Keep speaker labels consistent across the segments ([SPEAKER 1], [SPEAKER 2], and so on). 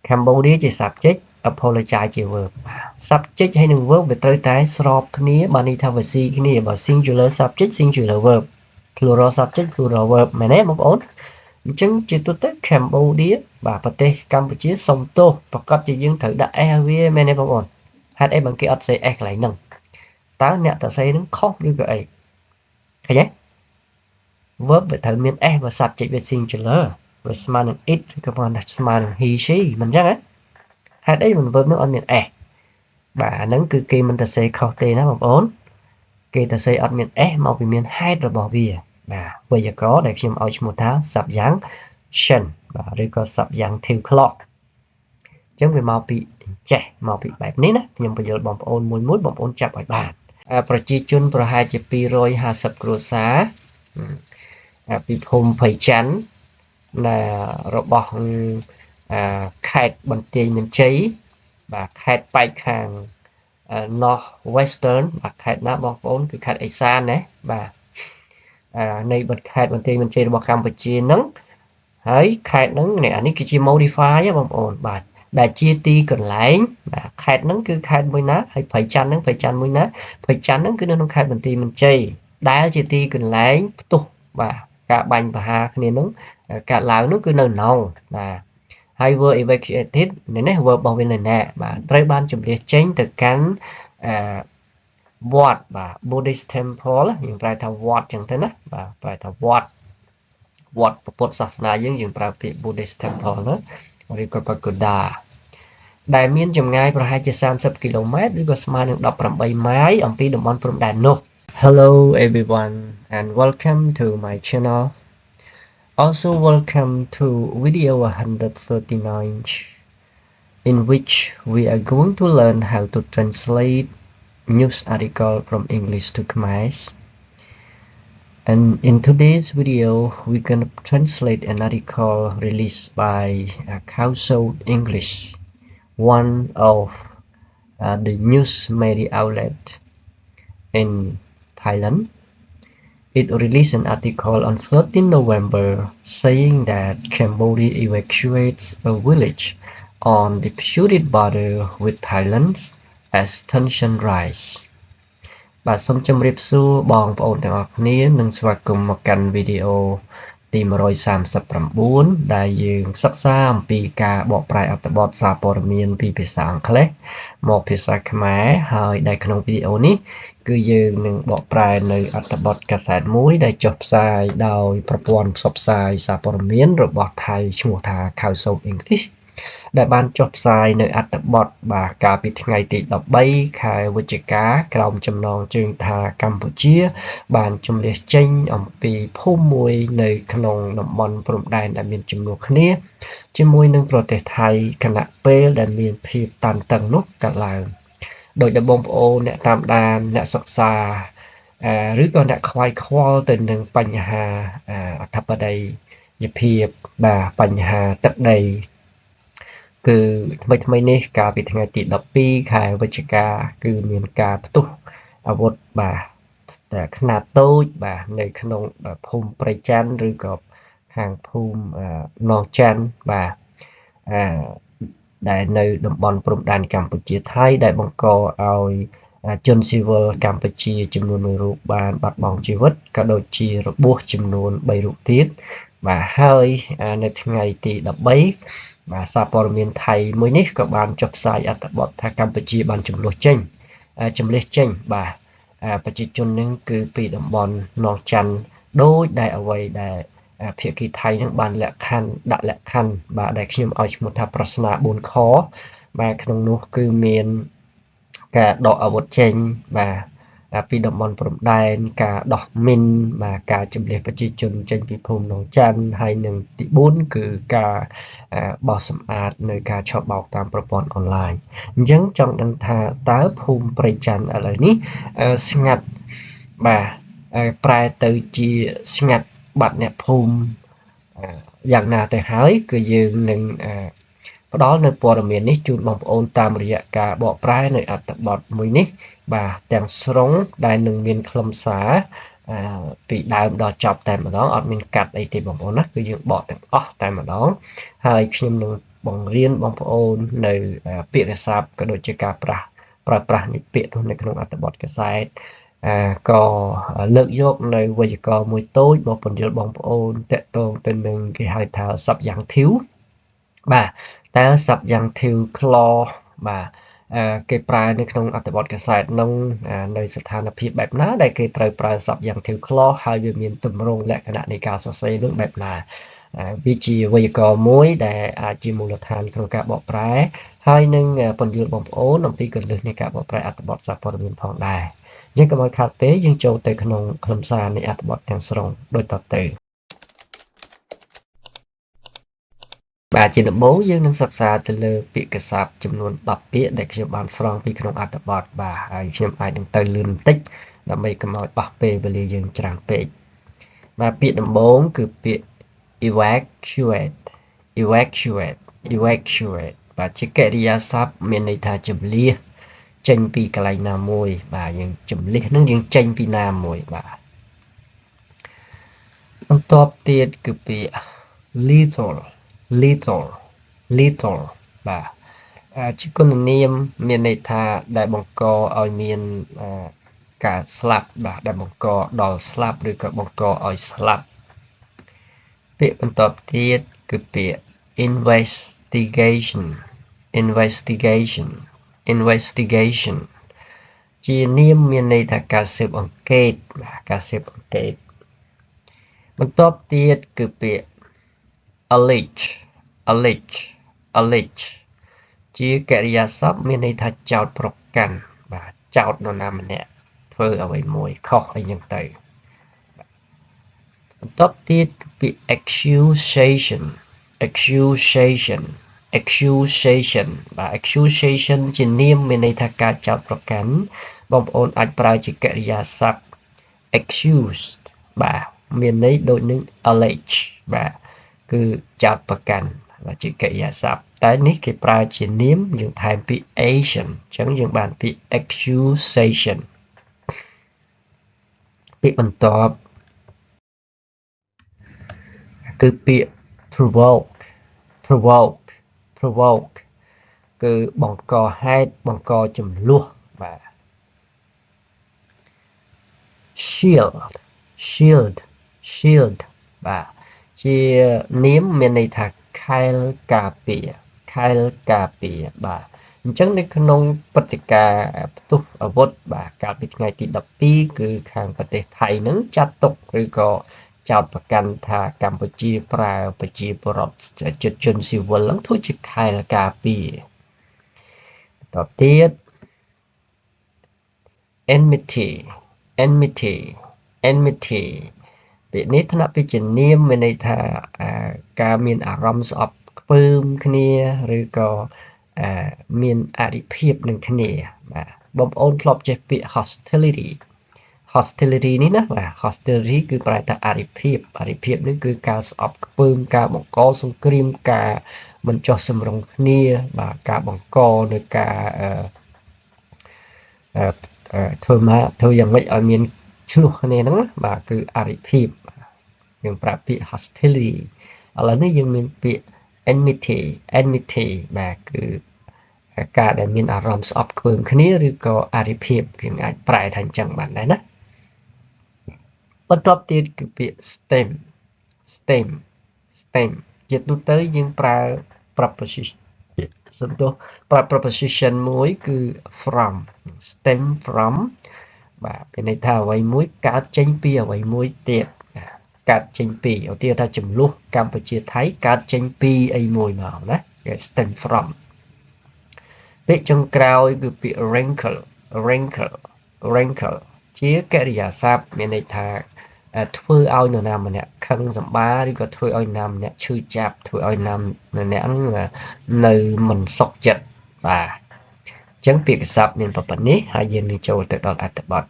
[SPEAKER 1] Cambodia ជា subject apologize ជា verb subject ហើយនឹង verb វាត្រូវតែស្របគ្នាបើនេះថាវាស៊ីគ្នាបើ singular subject singular verb plural subject plural verb មែនទេបងប្អូនអញ្ចឹងជាទូទៅ Cambodia បាទប្រទេសកម្ពុជាសុំទោសប្រកាសជាយើងត្រូវដាក់ s ឲ្យវាមែនទេបងប្អូនហេតុអីបើគេអត់សេ s កន្លែងហ្នឹងតើអ្នកតសេនឹងខុសឬក៏អីឃើញទេ verb វាត្រូវមាន s បើ subject វា singular វាស្មើនឹង it ឬក៏ស្មើនឹង he she មិនអញ្ចឹងហ៎ហេតុអីមិន verb នឹងអត់មាន s បាទអាហ្នឹងគឺគេមិនតសេខុសទេណាបងប្អូនគេតសេអត់មាន s មកពីមានហេតុរបស់វាបាទវេយ្យាករណ៍ដែលខ្ញុំឲ្យឈ្មោះថា subjunction បាទឬក៏ subjunctive clause អញ្ចឹងវាមកពីចេះមកពីបែបនេះណាខ្ញុំបញ្យល់បងប្អូនមួយបងប្អូនចាប់ឲ្យបានប្រជាជនប្រហែលជា250គ្រួសារពីភូមិភ័យច័ន្ទរបស់ខេត្តបន្ទាយមានជ័យបាទខេត្តប៉ែកខាង North Western បាទខេត្តណាបងប្អូនគឺខេត្តឦសានណាបាទនៃខេត្តបន្ទាយមានជ័យរបស់កម្ពុជាហ្នឹងហើយខេត្តហ្នឹងអានេះគឺជា modify បងប្អូនបាទដែលជាទីកន្លែងបាទខេត្តហ្នឹងគឺខេត្តមួយណាហើយភ័យច័ន្ទហ្នឹងភ័យច័ន្ទមួយណាភ័យច័ន្ទហ្នឹងគឺនៅក្នុងខេត្តបន្ទាយមានជ័យដែលជាទីកន្លែងផ្ទុះបាទការបាញ់ប្រហារគ្នាហ្នឹងកាត់ឡើងនោះគឺនៅក្នុងបាទហើយ were evacuated នេះ verb របស់វានៅណាបាទត្រូវបានជម្លៀសចេញទៅកាន់វត្តបាទ Buddhist temple យើងប្រែថាវត្តចឹងទៅណាបាទប្រែថាវត្តពុទ្ធសាសនាយើងប្រើពាក្យ Buddhist temple ណាឬក៏ pagoda ដែលមានចម្ងាយប្រហែលជា30គីឡូម៉ែត្រឬក៏ស្មើនឹង18ម៉ាយអំពីតំបន់ព្រំដែននោះ Hello everyone and welcome to my channel. Also welcome to video 139 in which we are going to learn how to translate news article from English to Khmer. And in today's video we're going to translate an article released by Council English, one of the news media outlet in Thailand. It released an article on 13 November saying that Cambodia evacuates a village on the disputed border with Thailand as tension rise. បាទសូមជម្រាបសួរបងប្អូនទាំងអស់គ្នានិងស្វាគមន៍មកកាន់វីដេអូទី139ដែលយើងសិក្សាអំពីការបកប្រែអត្ថបទសារព័ត៌មានពីភាសាអង់គ្លេសមកភាសាខ្មែរហើយដែលក្នុងវីដេអូនេះគឺយើងនឹងបកប្រែនៅអត្ថបទកាសែតមួយដែលចុះផ្សាយដោយប្រព័ន្ធផ្សព្វផ្សាយសារព័ត៌មានរបស់ថៃឈ្មោះថា Council English ដែលបានចុះផ្សាយនៅអត្ថបទបាទកាលពីថ្ងៃទី13ខែវិច្ឆិកាក្រោមចំណងជើងថាកម្ពុជាបានជម្លៀសចេញអំពីភូមិមួយនៅក្នុងតំបន់ព្រំដែនដែលមានចំនួនគ្នាជាមួយនឹងប្រទេសថៃគណៈពេលដែលមានភាពតានតឹងនោះកើតឡើងដោយដែលបងប្អូនអ្នកតាមដានអ្នកសិក្សាឬក៏អ្នកខ្វាយខ្វល់ទៅនឹងបញ្ហាអធិបតេយ្យភាពបាទបញ្ហាទឹកដីគឺថ្មីនេះកាលពីថ្ងៃទី12ខែវិច្ឆិកាគឺមានការផ្ទុះអាវុធបាទតែខ្នាតតូចបាទនៅក្នុងភូមិព្រៃច័ន្ទឬក៏ខាងភូមិនងច័ន្ទបាទដែលនៅតំបន់ព្រំដែនកម្ពុជាថៃដែលបង្កឲ្យជនស៊ីវិលកម្ពុជាចំនួន1រូបបានបាត់បង់ជីវិតក៏ដូចជារបួសចំនួន3រូបទៀតបាទហើយនៅថ្ងៃទី13បាទសារព័ត៌មានថៃមួយនេះក៏បានចុះផ្សាយអត្ថបទថាកម្ពុជាបានចំនួនចេញបាទប្រជាជននឹងគឺពីតំបន់នងច័ន្ទដូចដែលអ្វីដែលភាគីថៃនឹងបានដាក់លក្ខខណ្ឌបាទដែលខ្ញុំឲ្យឈ្មោះថាប្រស្នា4ខបាទក្នុងនោះគឺមានការដកអាវុធចេញបាទពីតំបន់ព្រំដែនការដោះមីនបាទការជម្លៀសប្រជាជនចេញពីភូមិនងច័ន្ទហើយនឹងទី4គឺការបោះសម្អាតនៅការឆបោកតាមប្រព័ន្ធអនឡាញអញ្ចឹងចង់ដឹងថាតើភូមិព្រៃច័ន្ទឥឡូវនេះស្ងាត់បាទប្រែទៅជាស្ងាត់បាត់អ្នកភូមិយ៉ាងណាទៅហើយគឺយើងនឹងផ្ដល់នៅព័ត៌មាននេះជូនបងប្អូនតាមរយៈការបកប្រែនៅអត្ថបទមួយនេះបាទទាំងស្រុងដែលនឹងមានខ្លឹមសារពីដើមដល់ចប់តែម្ដងអត់មានកាត់អីទេបងប្អូនណាគឺយើងបកទាំងអស់តែម្ដងហើយខ្ញុំនឹង បង្រៀនបងប្អូននៅពាក្យកស័ព្ទក៏ដូចជាការប្រើប្រាស់នៃពាក្យនោះនៅក្នុងអត្ថបទកសែតក៏លើកយកនៅវេយ្យាករណ៍មួយតូចមកពន្យល់បងប្អូនតកតងទៅនឹងគេហៅថា subjunctive បាទតើ subjunctive clause បាទគេប្រើនៅក្នុងអត្ថបទកសែតនោះនៅស្ថានភាពបែបណាដែលគេត្រូវប្រើ subjunctive clause ហើយវាមានទម្រង់លក្ខណៈនៃការសរសេរនោះបែបណាវាជាវេយ្យាករណ៍មួយដែលអាចជាមូលដ្ឋានក្នុងការបកប្រែហើយនឹងពន្យល់បងប្អូនអំពីគន្លឹះនៃការបកប្រែអត្ថបទសារព័ត៌មានផងដែរអញ្ចឹងកុំឲ្យខាតពេលយើងចូលទៅក្នុងខ្លឹមសារនៃអត្ថបទទាំងស្រុងដូចតទៅបាទជាដំបូងយើងនឹងសិក្សាទៅលើពាក្យកស័ព្ទចំនួន10ពាក្យដែលខ្ញុំបានស្រង់ពីក្នុងអត្ថបទបាទហើយខ្ញុំអាចនឹងទៅលឿនបន្តិចដើម្បីកុំឲ្យបោះពេលវេលាយើងច្រើនពេកបាទពាក្យដំបូងគឺពាក្យ evacuate បាទជាកិរិយាសព្ទមានន័យថាជម្លៀសចេញពីកន្លែងណាមួយបាទយើងជម្លៀសនឹងយើងចេញពីណាមួយបាទបន្ទាប់ទៀតគឺពាក្យ lethal បាទជាគុណនាមមានន័យថាដែលបង្កឲ្យមានការស្លាប់បាទដែលបង្កដល់ស្លាប់ឬក៏បង្កឲ្យស្លាប់ពាក្យបន្ទាប់ទៀតគឺពាក្យ investigation ជានាមមានន័យថាការស៊ើបអង្កេតបន្ទាប់ទៀតគឺពាក្យ allege ជាកិរិយាសព្ទមានន័យថាចោទប្រកាន់បាទចោទនរណាម្នាក់ធ្វើអ្វីមួយខុសអីចឹងទៅបន្ទាប់ទៀតគឺពាក្យ accusation បាទ accusation ជានាមមានន័យថាការចោទប្រកាន់បងប្អូនអាចប្រើជាកិរិយាសព្ទ accused បាទមានន័យដូចនឹង allege បាទគឺចោទប្រកាន់បាទជាកិរិយាសព្ទតែនេះគេប្រើជានាមយើងថែមពាក្យ Asian អញ្ចឹងយើងបានពាក្យ accusation ពាក្យបន្ទាប់គឺពាក្យ provoke គឺបង្កហេតុបង្កចំនួនបាទ shield បាទជានាមមានន័យថាខែលការពារបាទអញ្ចឹងនៅក្នុងព្រឹត្តិការណ៍ផ្ទុះអាវុធបាទកាលពីថ្ងៃទី12គឺខាងប្រទេសថៃនឹងចាត់ទុកឬក៏ចោទប្រកាន់ថាកម្ពុជាប្រើប្រជាពលរដ្ឋជនស៊ីវិលនឹងធ្វើជាខែលការពារបន្តទៀត enmity ពាក្យនេះថ្នាក់ពីជានាមមានន័យថាការមានអារម្មណ៍ស្អប់ខ្ពើមគ្នាឬក៏មានអរិភាពនឹងគ្នាបាទបងប្អូនធ្លាប់ចេះពាក្យ hostility នេះណាបាទ hostility គឺប្រែថាអរិភាពនេះគឺការស្អប់ខ្ពើមការបង្កសង្គ្រាមការមិនចុះសម្រុងគ្នាបាទការបង្កនៅការធ្វើយ៉ាងម៉េចឲ្យមានឆ្លោះគ្នាហ្នឹងបាទគឺអរិភាពយើងប្រើពាក្យ hostility ឥឡូវនេះយើងមានពាក្យ enmity បាទគឺការដែលមានអារម្មណ៍ស្អប់ខ្ពើមគ្នាឬក៏អរិភាពយើងអាចប្រែថាអញ្ចឹងបានដែរណាបន្ទាប់ទៀតគឺពាក្យ stem ជាទូទៅយើងប្រើ preposition មួយគឺ stem from បាទមានន័យថាអ្វីមួយកើតចេញពីអ្វីមួយទៀតកើតចេញពីឧទាហរណ៍ថាចំនួនកម្ពុជាថៃកើតចេញពីអីមួយមកណាគេ stem from ពាក្យចុងក្រោយគឺពាក្យ rankle ជាកិរិយាសព្ទមានន័យថាធ្វើឲ្យនរណាម្នាក់ខឹងសម្បារឬក៏ធ្វើឲ្យនរណាម្នាក់ឈឺចាប់ធ្វើឲ្យនរណាម្នាក់នៅមិនសុខចិត្តបាទអញ្ចឹងពាក្យកសព្ទមានប៉ុណ្ណេះហើយយើងនឹងចូលទៅដល់អត្ថបទ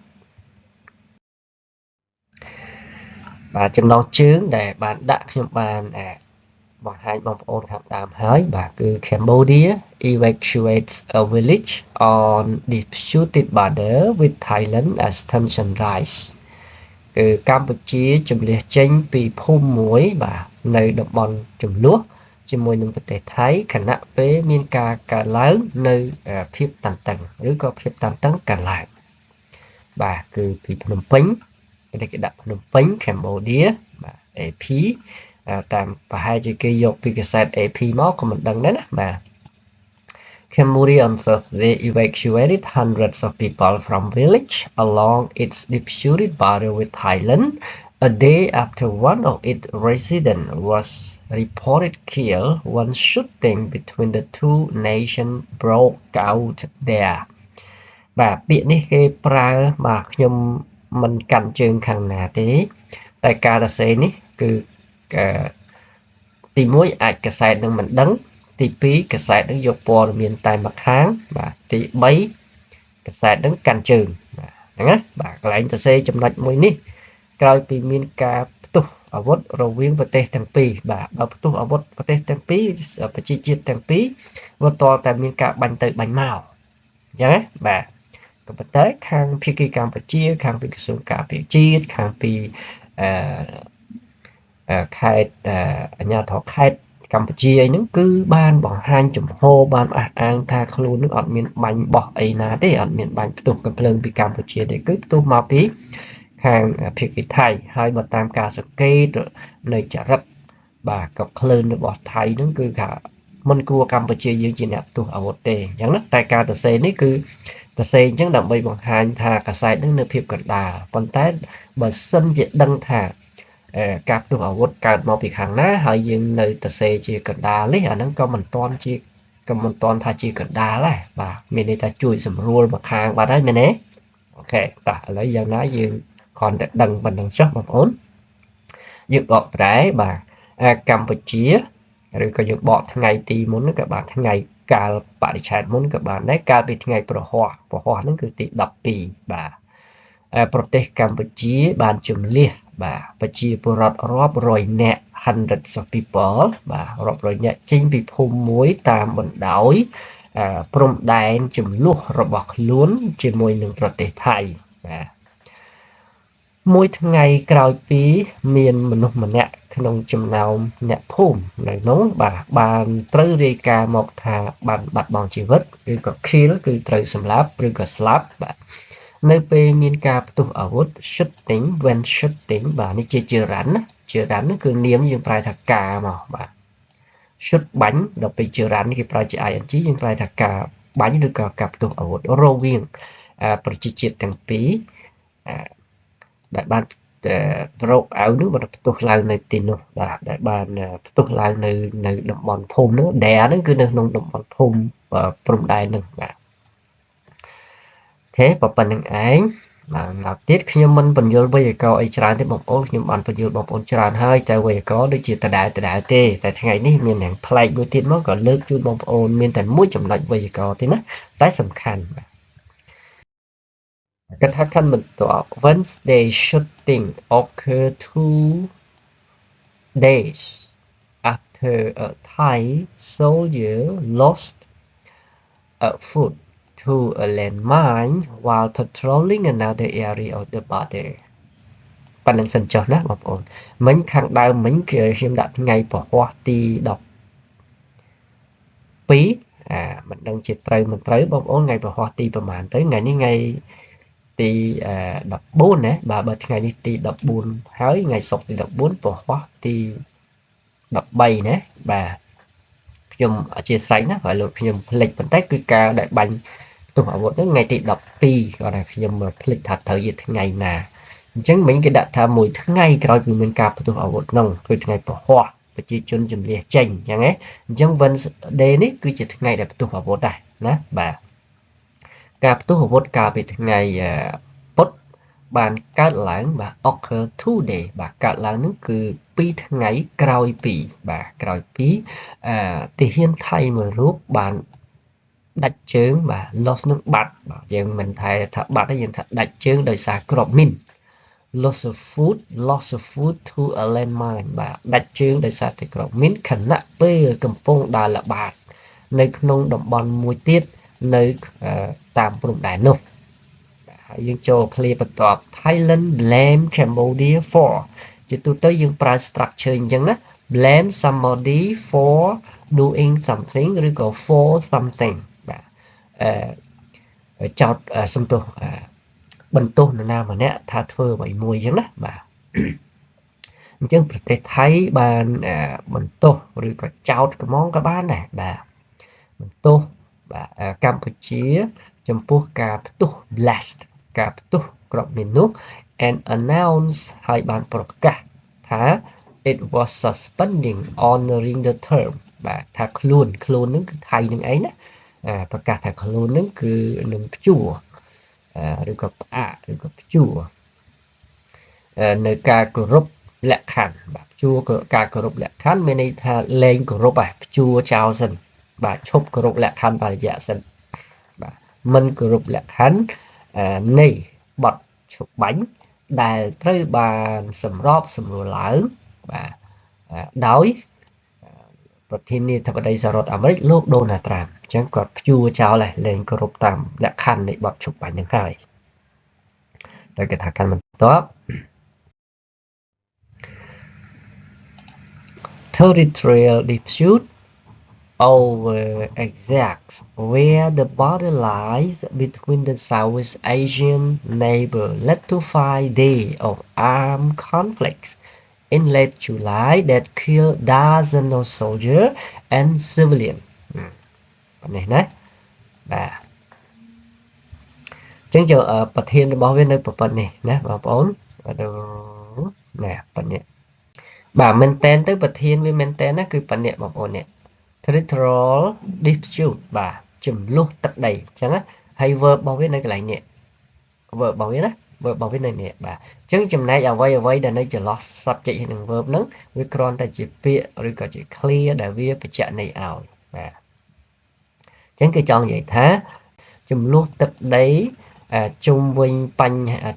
[SPEAKER 1] បាទចំណងជើងដែលបានដាក់ខ្ញុំបានបង្ហាញបងប្អូនខាងដើមហើយបាទគឺ Cambodia evacuates a village on disputed border with Thailand as tension rise គឺកម្ពុជាជម្លៀសចេញពីភូមិមួយបាទនៅតំបន់ចំនួន ជាមួយនឹងប្រទេសថៃខណៈពេលមានការកើតឡើងនៅភាពតានតឹងឬក៏ភាពតានតឹងកើតឡើងបាទគឺពីភ្នំពេញប្រទេសគេដាក់ភ្នំពេញ Cambodia បាទ AP តាមប្រហែលជាគេយកពីកាសែត AP មកក៏មិនដឹងដែរណាបាទ Cambodia on Thursday evacuated hundreds of people from village along its disputed border with Thailand a day after one of its residents was reported killed when shooting between the two nations broke out there បាទពាក្យនេះគេប្រើបាទខ្ញុំមិនកាន់ជើងខាងណាទេតែការសរសេរនេះគឺទី1អាចកាសែតនឹងមិនដឹងទី2កាសែតនឹងយកព័ត៌មានតែម្ខាងបាទទី3កាសែតនឹងកាន់ជើងបាទហ្នឹងណាបាទកន្លែងសរសេរចំណុចមួយនេះក្រោយពីមានការផ្ទុះអាវុធរវាងប្រទេសទាំងពីរបាទបើផ្ទុះអាវុធប្រទេសទាំងពីរប្រជាជាតិទាំងពីរវាតតែមានការបាញ់ទៅបាញ់មកអញ្ចឹងណាបាទក៏ប៉ុន្តែខាងភាគីកម្ពុជាខាងពីក្រសួងការពារជាតិខាងពីខេត្តអាជ្ញាធរខេត្តកម្ពុជាអីហ្នឹងគឺបានបង្ហាញចំហបានអះអាងថាខ្លួននឹងអត់មានបាញ់បោះអីណាទេអត់មានបាញ់ផ្ទុះកំភ្លើងពីកម្ពុជាទេគឺផ្ទុះមកពីខាងភាគីថៃហើយបើតាមការសង្កេតនៅចរិតបាទក៏ក្លឿនរបស់ថៃហ្នឹងគឺថាមិនគួរកម្ពុជាយើងជាអ្នកផ្ទុះអាវុធទេអញ្ចឹងណាតែការសរសេរនេះគឺសរសេរអញ្ចឹងដើម្បីបង្ហាញថាកាសែតហ្នឹងនៅភាពកណ្ដាលប៉ុន្តែបើសិនជាដឹងថាការផ្ទុះអាវុធកើតមកពីខាងណាហើយយើងនៅសរសេរជាកណ្ដាលនេះអាហ្នឹងក៏មិនតាន់ថាជាកណ្ដាលដែរបាទមានន័យថាជួយសម្រួលមកខាងបាត់ហើយមែនទេអូខេតោះឥឡូវយ៉ាងណាយើងគ្រាន់តែដឹងប៉ុណ្្នឹងចុះបងប្អូនយើងបកប្រែបាទកម្ពុជាឬក៏យើងបកថ្ងៃទីមុនក៏បានថ្ងៃកាលបរិច្ឆេទមុនក៏បានដែរកាលពីថ្ងៃប្រហ័សហ្នឹងគឺទី12បាទប្រទេសកម្ពុជាបានជំនះបាទប្រជាពលរដ្ឋរាប់រយនាក់ hundreds of people បាទរាប់រយនាក់ចេញពីភូមិមួយតាមបណ្ដោយព្រំដែនចំនួនរបស់ខ្លួនជាមួយនឹងប្រទេសថៃបាទមួយថ្ងៃក្រោយពីមានមនុស្សម្នាក់ក្នុងចំណោមអ្នកភូមិនៅនោះបាទបានត្រូវរាយការណ៍មកថាបានបាត់បង់ជីវិតឬក៏ kill គឺត្រូវសម្លាប់ឬក៏ស្លាប់បាទនៅពេលមានការផ្ទុះអាវុធ shooting when shooting បាទនេះជាចរន្តណាចរន្តនេះគឺនាមយើងប្រែថាការមកបាទ shoot បាញ់ដល់ពេលចរន្តនេះគេប្រើជា ing យើងប្រែថាការបាញ់ឬក៏ការផ្ទុះអាវុធរវាងប្រជាជាតិទាំងពីរដែលបានប្រោកអាវនោះបានផ្ទុះឡើងនៅទីនោះបាទដែលបានផ្ទុះឡើងនៅតំបន់ភូមិនោះដែលហ្នឹងគឺនៅក្នុងតំបន់ភូមិព្រំដែននោះបាទអូខេប៉ុណ្្នឹងឯងបាទមកទៀតខ្ញុំមិនបញ្យល់វេយ្យាករណ៍អីច្រើនទេបងប្អូនខ្ញុំបានបញ្យល់បងប្អូនច្រើនហើយតែវេយ្យាករណ៍ដូចជាដដែលទេតែថ្ងៃនេះមានយ៉ាងប្លែកមួយទៀតមកក៏លើកជូនបងប្អូនមានតែមួយចំណុចវេយ្យាករណ៍ទេណាតែសំខាន់បាទកថាខណ្ឌបន្ទាប់ Wednesday shooting occurred 2 days after a Thai soldier lost a foot to a landmine while patrolling another area of the border ប៉ុណ្្នឹងសិនចុះណាបងប្អូនមិញខាងដើមមិញគឺខ្ញុំដាក់ថ្ងៃពហុទី12មិនដឹងជាត្រូវមិនត្រូវបងប្អូនថ្ងៃពហុទីប្រហែលទៅថ្ងៃនេះថ្ងៃទី14ណាបើថ្ងៃនេះទី14ហើយថ្ងៃសុក្រទី14ពហុទី13ណាបាទខ្ញុំអធិស្ឋានណាហើយលោកខ្ញុំភ្លេចប៉ុន្តែគឺការដែលបាញ់ផ្ទុះអាវុធហ្នឹងថ្ងៃទី12គាត់ថាខ្ញុំភ្លេចថាត្រូវជាថ្ងៃណាអញ្ចឹងមិញគេដាក់ថាមួយថ្ងៃក្រោយពីមានការផ្ទុះអាវុធហ្នឹងគឺថ្ងៃពហុប្រជាជនជំនះចេញអញ្ចឹងណាអញ្ចឹង Wednesday នេះគឺជាថ្ងៃដែលផ្ទុះអាវុធដែរណាបាទការផ្ទុះអាវុធកាលពីថ្ងៃពុធបានកើតឡើងបាទ occur today បាទកើតឡើងនឹងគឺ2ថ្ងៃក្រោយពីបាទក្រោយពីទាហានថៃមួយរូបបានដាច់ជើងបាទ loss នឹងបាត់បាទយើងមិនថាបាត់ទេយើងថាដាច់ជើងដោយសារគ្រាប់មីន loss of foot to a landmine បាទដាច់ជើងដោយសារតែគ្រាប់មីនខណៈពេលកំពុងដើរល្បាតនៅក្នុងតំបន់មួយទៀតនៅតាមព្រំដែននោះហើយយើងចូល clear បន្ទាប់ Thailand blame Cambodia for ជាទូទៅយើងប្រើ structure អញ្ចឹងណា blame somebody for doing something ឬក៏ for something បាទចោតសំទោសបន្ទោសនរណាម្នាក់ថាធ្វើអ្វីមួយអញ្ចឹងណាបាទអញ្ចឹងប្រទេសថៃបានបន្ទោសឬក៏ចោតកំងក៏បានដែរបាទបន្ទោសបាទកម្ពុជាចំពោះការផ្ទុះ blast ការផ្ទុះក្របមាននោះ and announce ហើយបានប្រកាសថា it was suspending honoring the term បាទថាខ្លួននឹងគឺថៃនឹងឯងណាប្រកាសថាខ្លួននឹងគឺនឹងព្យួរឬក៏ផ្អាកឬក៏ព្យួរនៅការគោរពលក្ខខណ្ឌបាទព្យួរការគោរពលក្ខខណ្ឌមានន័យថាលែងគោរពព្យួរចោលសិនបាទឈប់គោរពលក្ខខណ្ឌបរិយាសិនបាទមិនគោរពលក្ខខណ្ឌនៃបទឈប់បាញ់ដែលត្រូវបានសម្របសម្រួលឡើងបាទដោយប្រធានាធិបតីសហរដ្ឋអាមេរិកលោកដូណាល់ត្រាំអញ្ចឹងគាត់ព្យួរចោលហើយលែងគោរពតាមលក្ខខណ្ឌនៃបទឈប់បាញ់នឹងហើយតែគេថាកាន់បន្ទាប់ territorial dispute over exacts where the border lies between the Southeast Asian neighbor led to 5 days of armed conflicts in late July that killed dozens of soldiers and civilians នេះណាបាទអញ្ចឹងប្រធានរបស់វានៅប្រព័ន្ធនេះណាបងប្អូនណាប៉ុណ្ណេះបាទមែនតែនទៅប្រធានវាមែនតែនណាគឺប៉ុណ្ណេះបងប្អូននេះ territorial dispute បាទចំនួនទឹកដីអញ្ចឹងណាហើយ verb របស់វានៅកន្លែងនេះ verb របស់វាណា verb របស់វានៅនេះបាទអញ្ចឹងចំណែកអ្វីដែលនៅចន្លោះ subject ហើយនឹង verb ហ្នឹងវាគ្រាន់តែជាពាក្យឬក៏ជា clear ដែលវាបញ្ជាក់ន័យឲ្យបាទអញ្ចឹងគឺចង់និយាយថាចំនួនទឹកដីជុំវិញ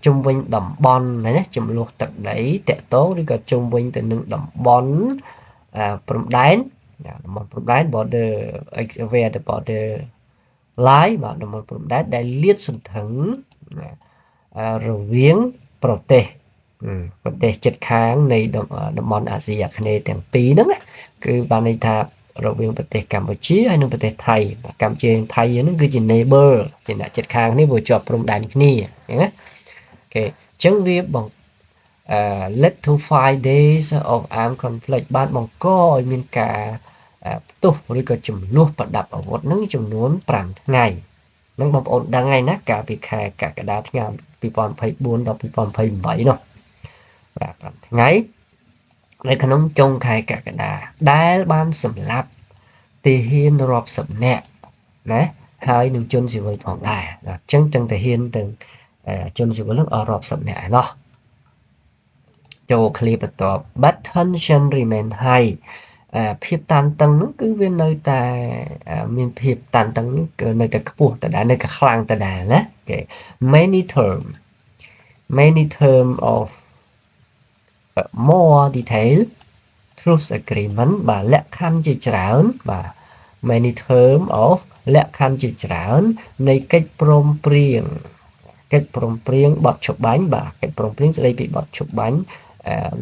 [SPEAKER 1] ជុំវិញតំបន់ណាចំនួនទឹកដីតកតងឬក៏ជុំវិញទៅនឹងតំបន់ព្រំដែនតំបន់ព្រំដែន border where the border lie បាទតំបន់ព្រំដែនដែលលាតសន្ធឹងរវាងប្រទេសជិតខាងនៃតំបន់អាស៊ីអាគ្នេយ៍ទាំងពីរហ្នឹងគឺបានន័យថារវាងប្រទេសកម្ពុជាហើយនិងប្រទេសថៃកម្ពុជានិងថៃហ្នឹងគឺជា neighbor ជាអ្នកជិតខាងនេះវាជាប់ព្រំដែនគ្នាអញ្ចឹងណាអូខេអញ្ចឹងវាled to 5 days of armed conflict បានបង្កឲ្យមានការផ្ទុះឬក៏ចំនួនប្រដាប់អាវុធហ្នឹងចំនួន5ថ្ងៃហ្នឹងបងប្អូនដឹងហើយណាកាលពីខែកក្កដាឆ្នាំ2024ដល់2028នោះបាទ5ថ្ងៃនៅក្នុងចុងខែកក្កដាដែលបានសម្លាប់ទាហានរាប់សិបនាក់ណាហើយនឹងជនស៊ីវិលផងដែរអញ្ចឹងទាំងទាហានទាំងជនស៊ីវិលនឹងអស់រាប់សិបនាក់ឯណោះចូលឃ្លាបន្ទាប់ but tension remain high ភាពតានតឹងហ្នឹងគឺវានៅតែមានភាពតានតឹងគឺនៅតែខ្ពស់ដដែលនៅតែខ្លាំងដដែលណាគេ many term of more detail truce agreement បាទលក្ខខណ្ឌជាច្រើនបាទ many term of លក្ខខណ្ឌជាច្រើននៃកិច្ចព្រមព្រៀងបទឈប់បាញ់បាទកិច្ចព្រមព្រៀងស្តីពីបទឈប់បាញ់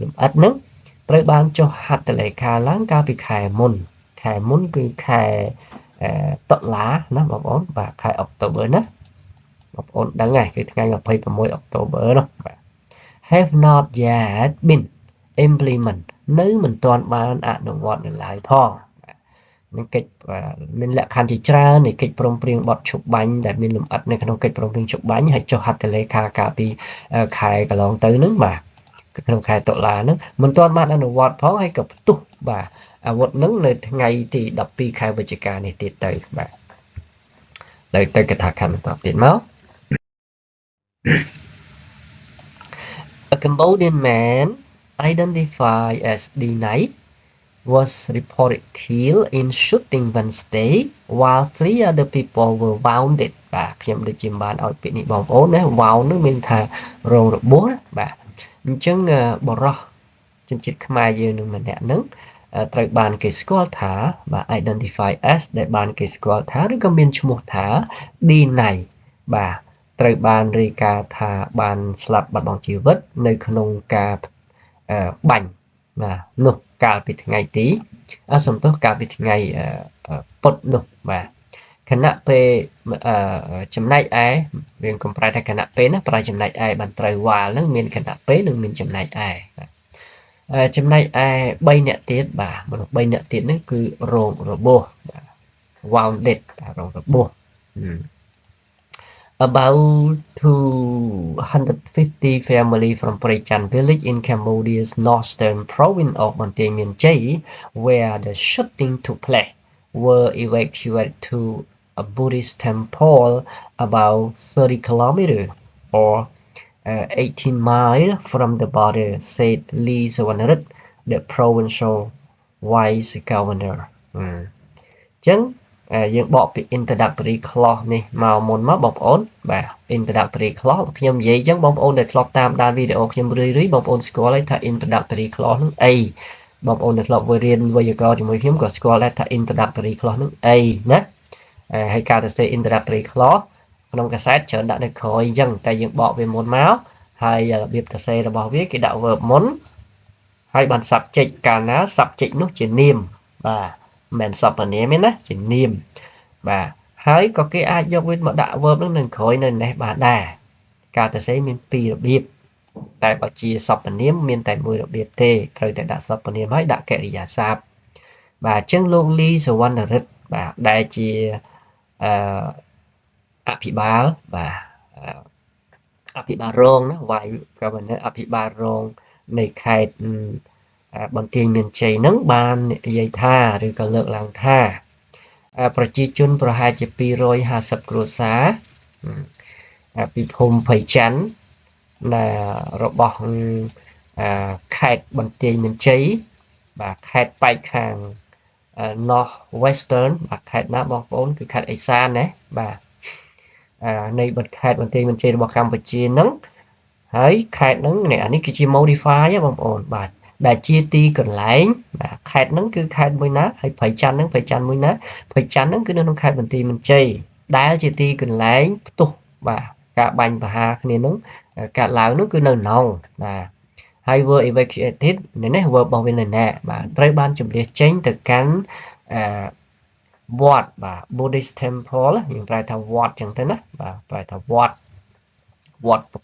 [SPEAKER 1] លម្អិតហ្នឹងត្រូវបានចុះហត្ថលេខាឡើងកាលពីខែមុនគឺខែតុលាណាបងប្អូនបាទខែអុកតូបឺណាបងប្អូនដឹងហើយគឺថ្ងៃ26អុកតូបឺនោះបាទ have not yet been implement នៅមិនទាន់បានអនុវត្តនៅឡើយផងមានកិច្ចមានលក្ខខណ្ឌជាច្រើននៃកិច្ចព្រមព្រៀងបទឈប់បាញ់ដែលមានលម្អិតនៅក្នុងកិច្ចព្រមព្រៀងឈប់បាញ់ហើយចុះហត្ថលេខាកាលពីខែកន្លងទៅហ្នឹងបាទក្នុងខែតុលាហ្នឹងមិនទាន់បានអនុវត្តផងហើយក៏ផ្ទុះបាទអាវុធហ្នឹងនៅថ្ងៃទី12ខែវិច្ឆិកានេះទៀតទៅបាទទៅកថាខណ្ឌបន្តទៀតមក A Cambodian man identified as D-Night was reported killed in shooting Wednesday while 3 other people were wounded បាទខ្ញុំដូចជាបានឲ្យពាក្យនេះបងប្អូនណា wound នឹងមានថារងរបួសបាទអញ្ចឹងបរោះជនជាតិខ្មែរយើងនឹងម្នាក់ហ្នឹងត្រូវបានគេស្គាល់ថាបាទ identify as ដែលបានគេស្គាល់ថាឬក៏មានឈ្មោះថា D-Night បាទត្រូវបានរាយការណ៍ថាបានស្លាប់បាត់បង់ជីវិតនៅក្នុងការបាញ់បាទនោះ កាលពីថ្ងៃទីសំទោសកាលពីថ្ងៃពុធនោះបាទខណៈពេលចំណែកឯវាកំប្រែថាខណៈពេលណាប្រើចំណែកឯបានត្រូវវ៉ាលហ្នឹងមានខណៈពេលនិងមានចំណែកឯចំណែកឯ3នាក់ទៀតបាទមនុស្ស3នាក់ទៀតនេះគឺរងរបួសបាទ wounded រងរបួសabout 250 family from Prichan village in Cambodia's northern province of Banteay Mean Chey, where the shooting took place, were evacuated to a Buddhist temple about 30 kilometers or 18 miles from the border, said Lee Sawanrit, the provincial vice governor. ចឹងយើងបកពី introductory clause នេះមកមុនមកបងប្អូនបាទ introductory clause ខ្ញុំនិយាយចឹងបងប្អូនដែលធ្លាប់តាមដានវីដេអូខ្ញុំរឿយៗបងប្អូនស្គាល់ហើយថា introductory clause នឹងអីបងប្អូនដែលធ្លាប់រៀនវេយ្យាករណ៍ជាមួយខ្ញុំក៏ស្គាល់ដែរថា introductory clause នឹងអីណាហើយការទៅ introductory clause ក្នុងកាសែតច្រើនដាក់នៅក្រោយអញ្ចឹងតែយើងបកវាមុនមកហើយរបៀបទៅសេរបស់វាគេដាក់ verb មុនហើយបាន subject កាលណា subject នោះជានាមបាទមិនសព្វនាមទេណាជានាមបាទហើយក៏គេអាចយកវាមកដាក់ verb នឹងនៅក្រោយនៅនេះបានដែរការទៅសេមាន2របៀបតែបើជាសព្វនាមមានតែមួយរបៀបទេត្រូវតែដាក់សព្វនាមហើយដាក់កិរិយាសព្ទបាទអញ្ចឹងលោកលីសវណ្ណរិទ្ធបាទដែលជាអភិបាលបាទអភិបាលរងណាវាយក៏មិនអភិបាលរងនៃខេត្តបន្ទាយមានជ័យនឹងបាននិយាយថាឬក៏លើកឡើងថាប្រជាជនប្រហែលជា250គ្រួសារពីភូមិភ័យច័ន្ទរបស់ខេត្តបន្ទាយមានជ័យបាទខេត្តប៉ែកខាង North Western បាទខេត្តណាបងប្អូនគឺខេត្តឦសានណាបាទនៃខេត្តបន្ទាយមានជ័យរបស់កម្ពុជាហ្នឹងហើយខេត្តហ្នឹងអានេះគឺជា modify បងប្អូនបាទដែលជាទីកន្លែងបាទខេត្តហ្នឹងគឺខេត្តមួយណាហើយព្រៃច័ន្ទហ្នឹងព្រៃច័ន្ទមួយណាព្រៃច័ន្ទហ្នឹងគឺនៅក្នុងខេត្តបន្ទាយមានជ័យដែលជាទីកន្លែងផ្ទុះបាទការបាញ់ប្រហារគ្នាហ្នឹងកើតឡើងហ្នឹងគឺនៅក្នុងបាទហើយ were evacuated នេះ verb របស់វានៅណាបាទត្រូវបានជម្លៀសចេញទៅកាន់វត្តបាទ Buddhist temple យើងប្រែថាវត្តចឹងទៅណាបាទប្រែថាវត្ត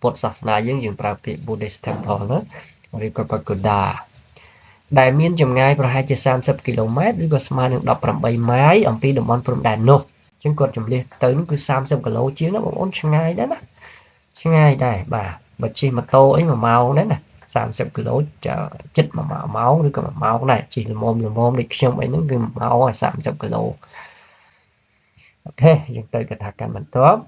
[SPEAKER 1] ពុទ្ធសាសនាយើងប្រើពាក្យ Buddhist temple ណាឬក៏ pagoda ដែលមានចម្ងាយប្រហែលជា30គីឡូម៉ែត្រឬក៏ស្មើនឹង18ម៉ាយអំពីតំបន់ព្រំដែននោះអញ្ចឹងគាត់ជម្លៀសទៅនោះគឺ30គីឡូជាងណាបងប្អូនឆ្ងាយដែរណាឆ្ងាយដែរបាទបើជិះម៉ូតូអី1ម៉ោងដែរណា30គីឡូជិត1ម៉ោងឬក៏1ម៉ោងដែរជិះល្មមដូចខ្ញុំអីហ្នឹងគឺ1ម៉ោងហើយ30គីឡូអូខេយើងទៅកថាកម្មបន្ទាប់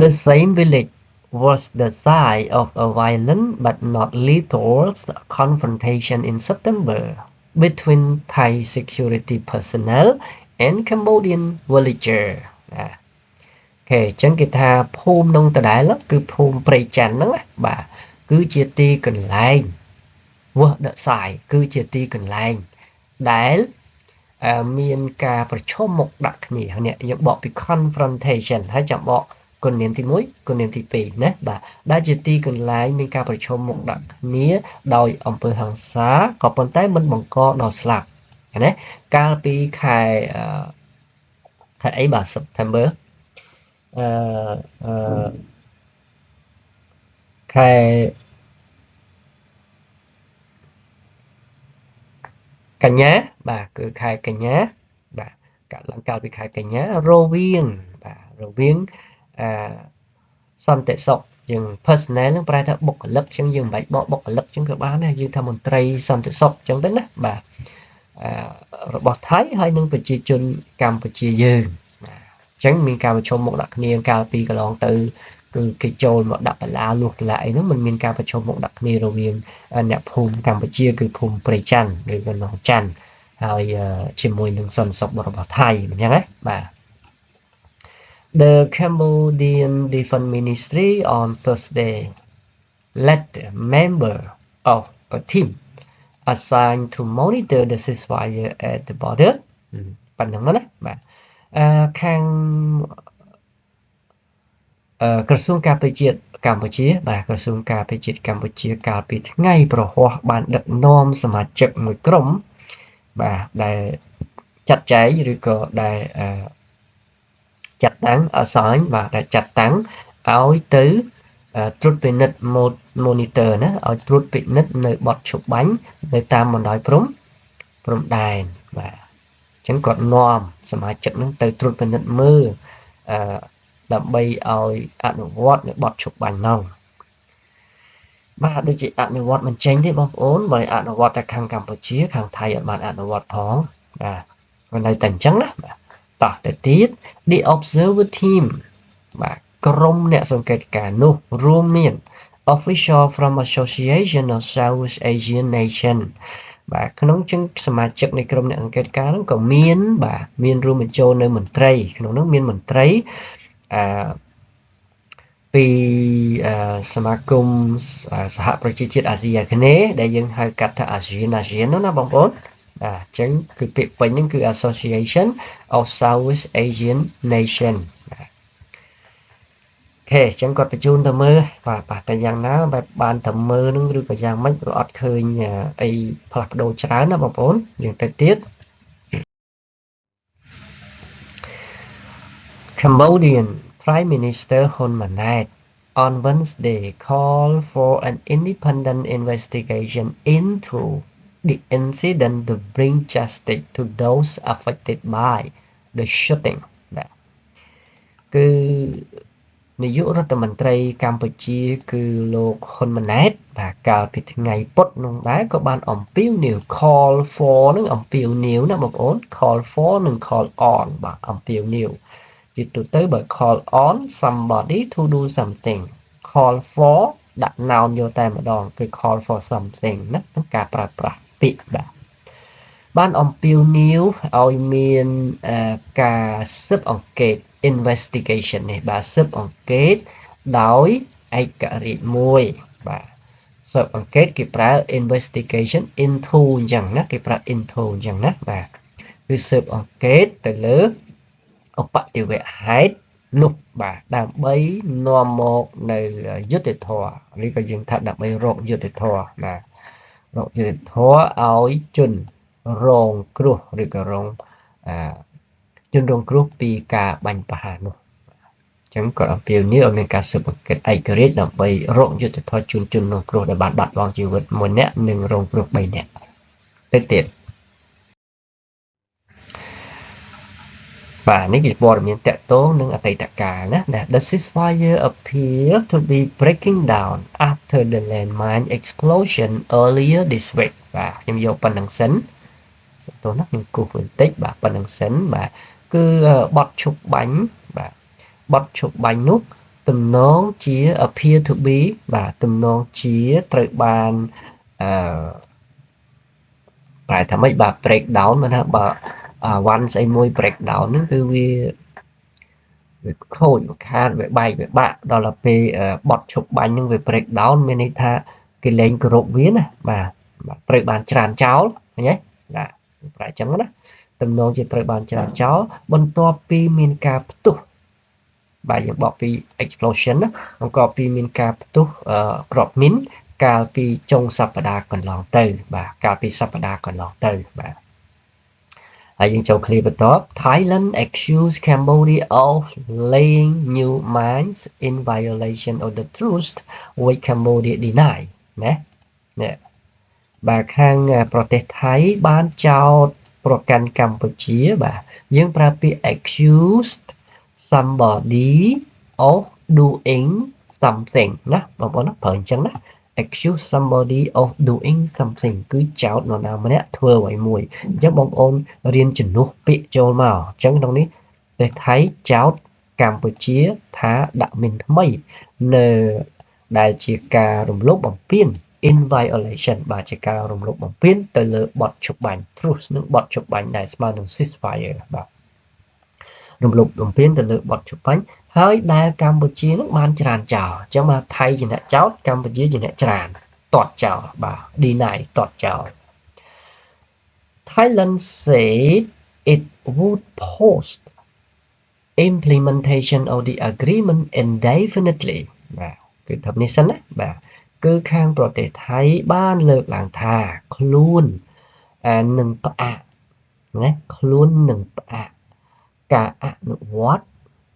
[SPEAKER 1] The same village was the site of a violent but not lethal confrontation in September between Thai security personnel and Cambodian villagers. អូខេអញ្ចឹងគេថាភូមិនោះដដែលគឺភូមិព្រៃច័ន្ទហ្នឹងបាទគឺជាទីកន្លែងវត្តដសាយគឺជាទីកន្លែងដែលមានការប្រឈមមុខដាក់គ្នានេះយើងបកពី confrontation ហើយចាំបកគុណនាមទី1គុណនាមទី2ណាបាទដែលជាទីកន្លែងមានការប្រឈមមុខដាក់គ្នាដោយអំពើហិង្សាក៏ប៉ុន្តែមិនបង្កដល់ស្លាប់ណាកាលពីខែអីបាទ September ខែកញ្ញាបាទគឺខែកញ្ញាបាទកាលឡើងកាលពីខែកញ្ញារវាងសន្តិសុខយើង personnel នឹងប្រែថាបុគ្គលិកអញ្ចឹងយើងមិនបាច់បកបុគ្គលិកអញ្ចឹងក៏បានដែរយើងថាមន្ត្រីសន្តិសុខអញ្ចឹងទៅណាបាទរបស់ថៃហើយនឹងប្រជាជនកម្ពុជាយើងបាទអញ្ចឹងមានការប្រជុំមុខដាក់គ្នាកាលពីកន្លងទៅគឺគេចូលមកដាក់បលាលួសបលាអីហ្នឹងมันមានការប្រជុំមុខដាក់គ្នារវាងអ្នកភូមិកម្ពុជាគឺភូមិព្រៃច័ន្ទឬក៏នងច័ន្ទហើយជាមួយនឹងសន្តិសុខរបស់ថៃអញ្ចឹងណាបាទ The Cambodian Defense Ministry on Thursday led a member of a team assigned to monitor the ceasefire at the border ប៉ុណ្ណឹងណាបាទខាង ក្រសួងការពារជាតិកម្ពុជាបាទក្រសួងការពារជាតិកម្ពុជាកាលពីថ្ងៃប្រហ័សបានដឹកនាំសមាជិកមួយក្រុមបាទដែលចាត់ចែងឬក៏ដែលចាត់តាំង assign បាទដែលចាត់តាំងឲ្យទៅត្រួតពិនិត្យ monitor ណាឲ្យត្រួតពិនិត្យនៅបទឈប់បាញ់នៅតាមបណ្ដោយព្រំដែនបាទអញ្ចឹងគាត់នាំសមាជិកនឹងទៅត្រួតពិនិត្យមើលដើម្បីឲ្យអនុវត្តនៅបទឈប់បាញ់នោះបាទដូចជាអនុវត្តមិនចេញទេបងប្អូនបើអនុវត្តតែខាងកម្ពុជាខាងថៃអត់បានអនុវត្តផងបាទមិននៅតែអញ្ចឹងណាបាទតោះទៅទៀត the observer team បាទក្រុមអ្នកសង្កេតការណ៍នោះរួមមាន official from Association of South Asian Nation បាទក្នុងជើងសមាជិកនៃក្រុមអ្នកសង្កេតការណ៍ហ្នឹងក៏មានបាទមានរួមបញ្ចូលនៅមន្ត្រីក្នុងនោះមានមន្ត្រីពីសមាគមសហប្រជាជាតិអាស៊ីអាគ្នេយ៍ដែលយើងហៅកាត់ថា ASEAN នោះណាបងប្អូនអញ្ចឹងគឺពាក្យពេញហ្នឹងគឺ Association of South Asian Nation អូខេអញ្ចឹងគាត់បញ្ជូនទៅមើលបាទតែយ៉ាងណាបែបបានទៅមើលនឹងឬក៏យ៉ាងម៉េចក៏អត់ឃើញអីផ្លាស់ប្ដូរច្រើនណាបងប្អូនយើងទៅទៀត Cambodian Prime Minister Hun Manet on Wednesday called for an independent investigation into the incident to bring justice to those affected by the shooting គឺនាយករដ្ឋមន្ត្រីកម្ពុជាគឺលោកហ៊ុនម៉ាណែតបាទកាលពីថ្ងៃពុធនោះដែរក៏បានអំពាវនាវ call for នឹងអំពាវនាវណាបងប្អូន call for និង call on បាទអំពាវនាវជាទូទៅបើ call on somebody to do something call for ដាក់ noun យកតែម្ដងគឺ call for something ណាក្នុងការប្រើប្រាស់ពាក្យបានអំពាវនាវឲ្យមានការស៊ើបអង្កេត investigation នេះបាទស៊ើបអង្កេតដោយឯករាជ្យមួយបាទស៊ើបអង្កេតគេប្រើ investigation into អញ្ចឹងណាគេប្រើ into អញ្ចឹងណាបាទគឺស៊ើបអង្កេតទៅលើឧបទ្ទវហេតុនោះបាទដើម្បីនាំមកនៅយុត្តិធម៌ឬក៏យើងថាដើម្បីរកយុត្តិធម៌បាទរកយុត្តិធម៌ឲ្យជនរងគ្រោះឬក៏ជនរងគ្រោះពីការបាញ់ប្រហារនោះអញ្ចឹងក៏អំពាវនាវឲ្យមានការស៊ើបអង្កេតឯករាជ្យដើម្បីរកយុត្តិធម៌ជូនជនរងគ្រោះដែលបានបាត់បង់ជីវិត1នាក់និងរងគ្រោះ3នាក់ទៅទៀតបាទនេះជាព័ត៌មានតាក់ទងនឹងអតីតកាលណា The ceasefire appear to be breaking down after the landmine explosion earlier this week បាទខ្ញុំយកប៉ុណ្្នឹងសិនតោះណាខ្ញុំគូសបន្តិចបាទប៉ុណ្្នឹងសិនបាទគឺបទឈប់បាញ់បាទបទឈប់បាញ់នោះទំនងជា appear to be បាទទំនងជាត្រូវបានប្រែថាម៉េចបាទ break down មិនថាបើone ស្អីមួយ break down ហ្នឹងគឺវាខូចវាខាតវាបែកវាបាក់ដល់ទៅពេលបទឈប់បាញ់ហ្នឹងវា break down មានន័យថាគេលែងគោរពវាណាបាទត្រូវបានច្រានចោលឃើញទេបាទប្រែអញ្ចឹងណាទំនងជាត្រូវបានច្រានចោលបន្ទាប់ពីមានការផ្ទុះបាទយើងបកពី explosion ណាបន្ទាប់ពីមានការផ្ទុះគ្រាប់មីនកាលពីចុងសប្តាហ៍កន្លងទៅបាទកាលពីសប្តាហ៍កន្លងទៅបាទហើយយើងចូល clear បន្ទាប់ Thailand accused Cambodia of laying new mines in violation of the truce which Cambodia deny ណានេះបាទខាងប្រទេសថៃបានចោទប្រកាន់កម្ពុជាបាទយើងប្រើពាក្យ accused somebody of doing something ណាបងប្អូនប្រើអញ្ចឹងណា accuse somebody of doing something គឺចោទនរណាម្នាក់ធ្វើអ្វីមួយអញ្ចឹងបងប្អូនរៀនជំនួសពាក្យចូលមកអញ្ចឹងក្នុងនេះប្រទេសថៃចោទកម្ពុជាថាដាក់មីនថ្មីនៅដែលជាការរំលោភបំពាន in violation បាទជាការរំលោភបំពានទៅលើបទឈប់បាញ់ truce និងបទឈប់បាញ់ដែលស្មើនឹង ceasefire បាទរំលោភបំពានទៅលើបទឈប់បាញ់ហើយដែលកម្ពុជានឹងបានច្រានចោលអញ្ចឹងមកថៃជាអ្នកចោទកម្ពុជាជាអ្នកច្រានទាត់ចោលបាទ deny ទាត់ចោល Thailand said it would post implementation of the agreement indefinitely បាទគឺថានេះសិនណាបាទគឺខាងប្រទេសថៃបានលើកឡើងថាខ្លួននឹងផ្អាកណាខ្លួននឹងផ្អាកការអនុវត្ត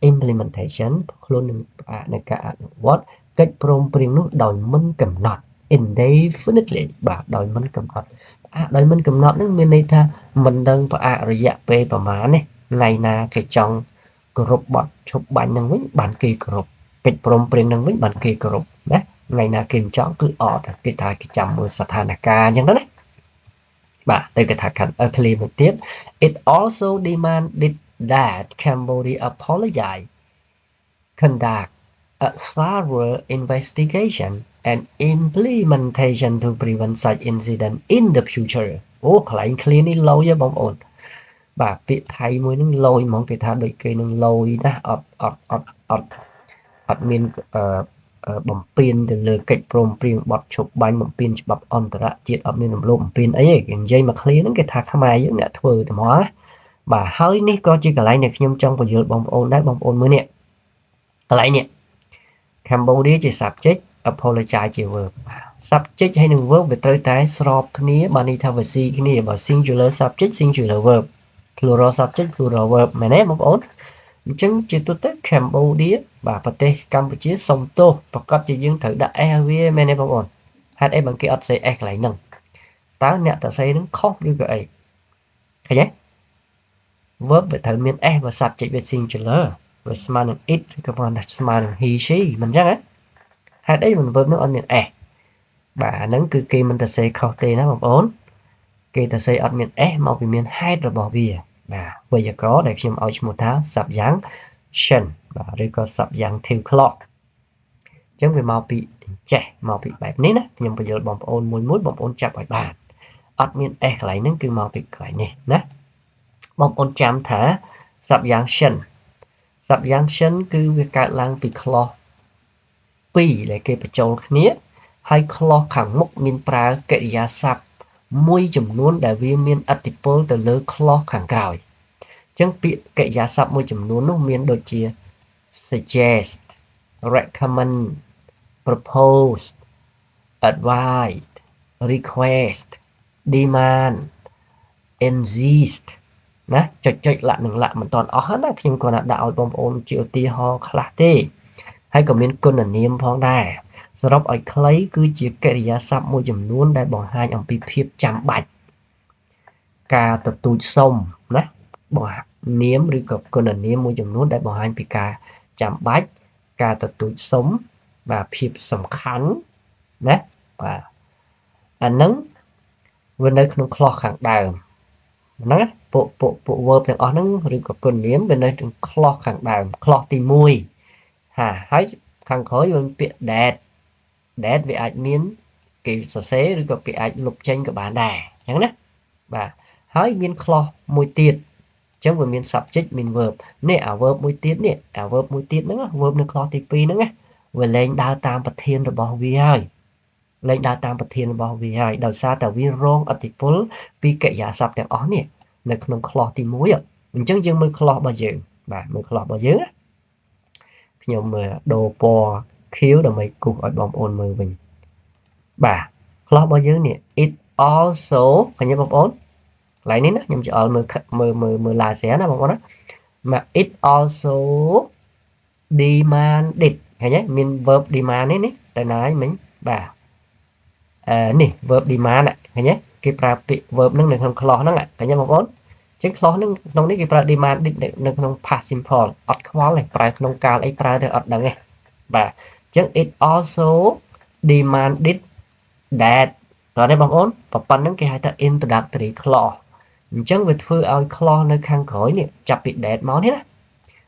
[SPEAKER 1] implementation ខ្លួននឹងផ្អាកនៃការអនុវត្តកិច្ចព្រមព្រៀងនោះដោយមិនកំណត់ indefinitely បាទដោយមិនកំណត់ផ្អាកដោយមិនកំណត់នឹងមានន័យថាមិនដឹងផ្អាករយៈពេលប្រមាណទេថ្ងៃណាគេចង់គោរពបទឈប់បាញ់នឹងវិញបានគេគោរពកិច្ចព្រមព្រៀងនឹងវិញបានគេគោរពណាថ្ងៃណាគេមិនចង់គឺអត់គេថាគេចាំមើលស្ថានភាពអញ្ចឹងទៅណាបាទទៅគេថាខាង clear មួយទៀត it also demanded that Cambodia apologize conduct a thorough investigation and implementation to prevent such incident in the future អូកន្លែង clear នេះលយបងប្អូនបាទពាក្យថៃមួយនឹងលយហ្មងគេថាដូចគេនឹងលយណាអត់មានបំពេញទៅលើកិច្ចព្រមព្រៀងបទឈប់បាញ់បំពេញច្បាប់អន្តរជាតិអត់មានរំលោភបំពេញអីទេគេនិយាយមក clear ហ្នឹងគេថាខ្មែរយើងអ្នកធ្វើតែមកណាបាទហើយនេះក៏ជាកន្លែងដែលខ្ញុំចង់បញ្យល់បងប្អូនដែរបងប្អូនមើលនេះកន្លែងនេះ Cambodia ជា subject apologize ជា verb subject ហើយនឹង verb វាត្រូវតែស្របគ្នាបានន័យថាវាស៊ីគ្នាបើ singular subject singular verb plural subject plural verb មែនទេបងប្អូនអញ្ចឹងជាទូទៅ Cambodia បាទប្រទេសកម្ពុជាសុំទោសប្រកាសជាយើងត្រូវដាក់ s ឲ្យវាមែនទេបងប្អូនហេតុអីបើគេអត់សេ s កន្លែងហ្នឹងតើអ្នកតសេហ្នឹងខុសឬក៏អីឃើញទេ verb វាត្រូវមាន s បើ subject វា singular វាស្មើនឹង it ឬក៏ស្មើនឹង he she មិនអញ្ចឹងហេតុអីមិន verb នោះអត់មាន s បាទអាហ្នឹងគឺគេមិនតសេខុសទេណាបងប្អូនគេតសេអត់មាន s មកពីមានហេតុរបស់វាបាទវេយ្យាករណ៍ដែលខ្ញុំឲ្យឈ្មោះថា subjunction បាទឬក៏ subjunctive clause អញ្ចឹងវាមកពីចេះមកពីបែបនេះណាខ្ញុំបញ្យល់បងប្អូនមួយបងប្អូនចាប់ឲ្យបានអត់មាន s កន្លែងហ្នឹងគឺមកពីកន្លែងនេះណាបងប្អូនចាំថា subjunction គឺវាកើតឡើងពី clause 2ដែលគេបញ្ចូលគ្នាហើយ clause ខាងមុខមានប្រើកិរិយាសព្ទមួយចំនួនដែលវាមានឥទ្ធិពលទៅលើ clause ខាងក្រោយអញ្ចឹងពាក្យកិរិយាសព្ទមួយចំនួននោះមានដូចជា suggest recommend propose advise request demand insist ណាចុចលក្ខនឹងលក្ខមិនតាន់អស់ណាខ្ញុំគ្រាន់តែដាក់ឲ្យបងប្អូនជាឧទាហរណ៍ខ្លះទេហើយក៏មានគុណនាមផងដែរសរុបឲ្យខ្លីគឺជាកិរិយាសព្ទមួយចំនួនដែលបង្ហាញអំពីភាពចាំបាច់ការទទូចសុំណានាមឬក៏គុណនាមមួយចំនួនដែលបង្ហាញពីការចាំបាច់ការទទូចសុំបាទភាពសំខាន់ណាបាទអាហ្នឹងវានៅក្នុង clause ខាងដើមហ្នឹងពួក verb ទាំងអស់ហ្នឹងឬក៏គុណនាមវានៅក្នុង clause ខាងដើម clause ទី1ហើយខាងក្រោយវាពាក្យ that វាអាចមានគេសរសេរឬក៏គេអាចលុបចេញក៏បានដែរអញ្ចឹងណាបាទហើយមាន clause មួយទៀតអញ្ចឹងវាមាន subject មាន verb នេះអា verb មួយទៀតនេះអា verb មួយទៀតហ្នឹង verb នៅ clause ទី2ហ្នឹងណាវាលែងដើរតាមប្រធានរបស់វាហើយលែងដើរតាមប្រធានរបស់វាហើយដោយសារតែវារងឥទ្ធិពលពីកិរិយាសព្ទទាំងអស់នេះនៅក្នុង clause ទី1អញ្ចឹងយើងមើល clause របស់យើងបាទមើល clause របស់យើងណាខ្ញុំមើលដូរពណ៌ខៀវដើម្បីគូសឲ្យបងប្អូនមើលវិញបាទ clause របស់យើងនេះ it also ឃើញទេបងប្អូនកន្លែងនេះណាខ្ញុំច្អល់មើល laser ណាបងប្អូនណាមក it also demanded ឃើញទេមាន verb demand នេះទៅណាមិញបាទនេះ verb demand ឃើញទេគេប្រើពាក្យ verb ហ្នឹងនៅក្នុង clause ហ្នឹងឃើញទេបងប្អូនចឹង clause ហ្នឹងក្នុងនេះគេប្រើ demanded នៅក្នុង past simple អត់ខ្វល់ទេប្រើក្នុងកាលអីប្រើទៅអត់ដឹងទេបាទចឹង it also demanded that តើទេបងប្អូនប៉ុណ្្នឹងគេហៅថា introductory clause អញ្ចឹងវាធ្វើឲ្យ clause នៅខាងក្រោយនេះចាប់ពី that មកនេះណា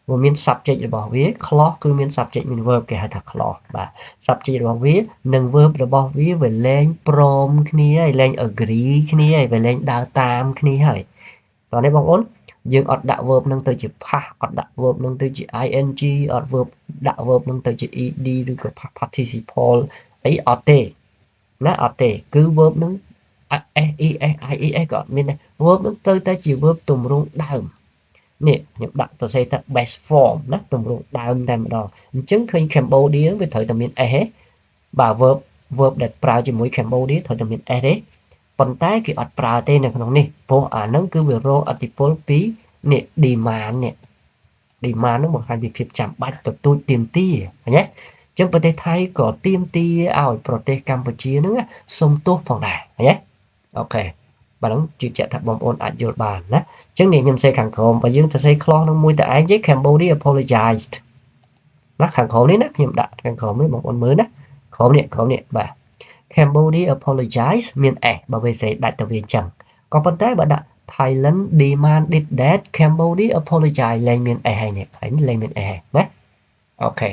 [SPEAKER 1] វាមាន subject របស់វា clause គឺមាន subject មាន verb គេហៅថា clause បាទ subject របស់វានិង verb របស់វាវាលែងព្រមគ្នាហើយលែង agree គ្នាហើយវាលែងដើរតាមគ្នាហើយតោះនេះបងប្អូនយើងអត់ដាក់ verb នឹងទៅជា past អត់ដាក់ verb នឹងទៅជា ing អត់ verb ដាក់ verb នឹងទៅជា ed ឬក៏ past participle អីអត់ទេណាអត់ទេគឺ verb នឹង ses ies ក៏អត់មានដែរ verb នឹងត្រូវតែជា verb ទម្រង់ដើម នេះខ្ញុំដាក់ទៅសេថា best form ណាទម្រង់ដើមតែម្ដងអញ្ចឹងឃើញ Cambodia វាត្រូវតែមាន s ទេបាទ verb ដែលប្រើជាមួយ Cambodia ត្រូវតែមាន s ទេប៉ុន្តែគេអត់ប្រើទេនៅក្នុងនេះព្រោះអាហ្នឹងគឺវារងឥទ្ធិពលពីនេះ demand នេះ demand ហ្នឹងបង្ហាញពីភាពចាំបាច់ទទូចទាមទារឃើញទេអញ្ចឹងប្រទេសថៃក៏ទាមទារឲ្យប្រទេសកម្ពុជាហ្នឹងសុំទោសផងដែរឃើញទេអូខេបាទហ្នឹងជឿជាក់ថាបងប្អូនអាចយល់បានណាអញ្ចឹងនេះខ្ញុំសេខាងក្រោមបើយើងទៅសេ clause នឹងមួយតែឯងទេ Cambodia apologized ណាខាងក្រោមនេះណាខ្ញុំដាក់ខាងក្រោមនេះបងប្អូនមើលណាក្រោមនេះបាទ Cambodia apologize មាន s បើវាសេដាច់ទៅវាអញ្ចឹងក៏ប៉ុន្តែបើដាក់ Thailand demanded that Cambodia apologize លែងមាន s ហើយនេះហើយលែងមាន s ហើយណាអូខេ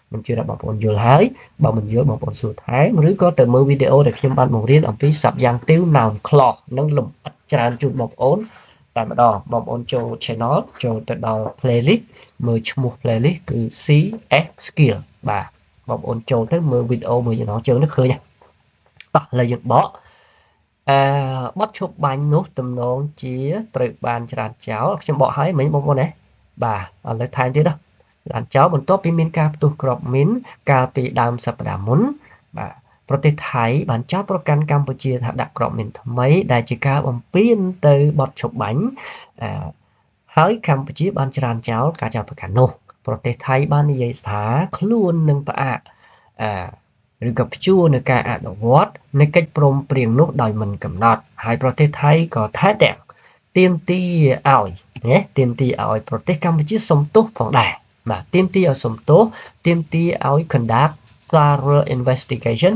[SPEAKER 1] ខ្ញុំជឿថាបងប្អូនយល់ហើយបើមិនយល់បងប្អូនសួរថែមឬក៏ទៅមើលវីដេអូដែលខ្ញុំបានបង្រៀនអំពីសព្ទយ៉ាងទាវ noun clause នឹងលម្អិតច្រើនជូនបងប្អូនតែម្ដងបងប្អូនចូល channel ចូលទៅដល់ playlist មើលឈ្មោះ playlist គឺ CS skill បាទបងប្អូនចូលទៅមើលវីដេអូមួយចំណងជើងនេះឃើញតោះឥឡូវយើងបកបទឈប់បាញ់នោះទំនងជាត្រូវបានច្រានចោលខ្ញុំបកឲ្យមិញបងប្អូនណាបាទឥឡូវថែមទៀតច្រានចោលបន្ទាប់ពីមានការផ្ទុះគ្រាប់មីនកាលពីដើមសប្តាហ៍មុនបាទប្រទេសថៃបានចោទប្រកាន់កម្ពុជាថាដាក់គ្រាប់មីនថ្មីដែលជាការបំពានទៅបទឈប់បាញ់ហើយកម្ពុជាបានច្រានចោលការចោទប្រកាន់នោះប្រទេសថៃបាននិយាយថាខ្លួននឹងផ្អាកឬក៏ព្យួរនៅការអនុវត្តនៃកិច្ចព្រមព្រៀងនោះដោយមិនកំណត់ហើយប្រទេសថៃក៏ថែទាំងទាមទារឲ្យប្រទេសកម្ពុជាសុំទោសផងដែរបាទទាមទារឲ្យសុំទោសទាមទារឲ្យ conduct thorough investigation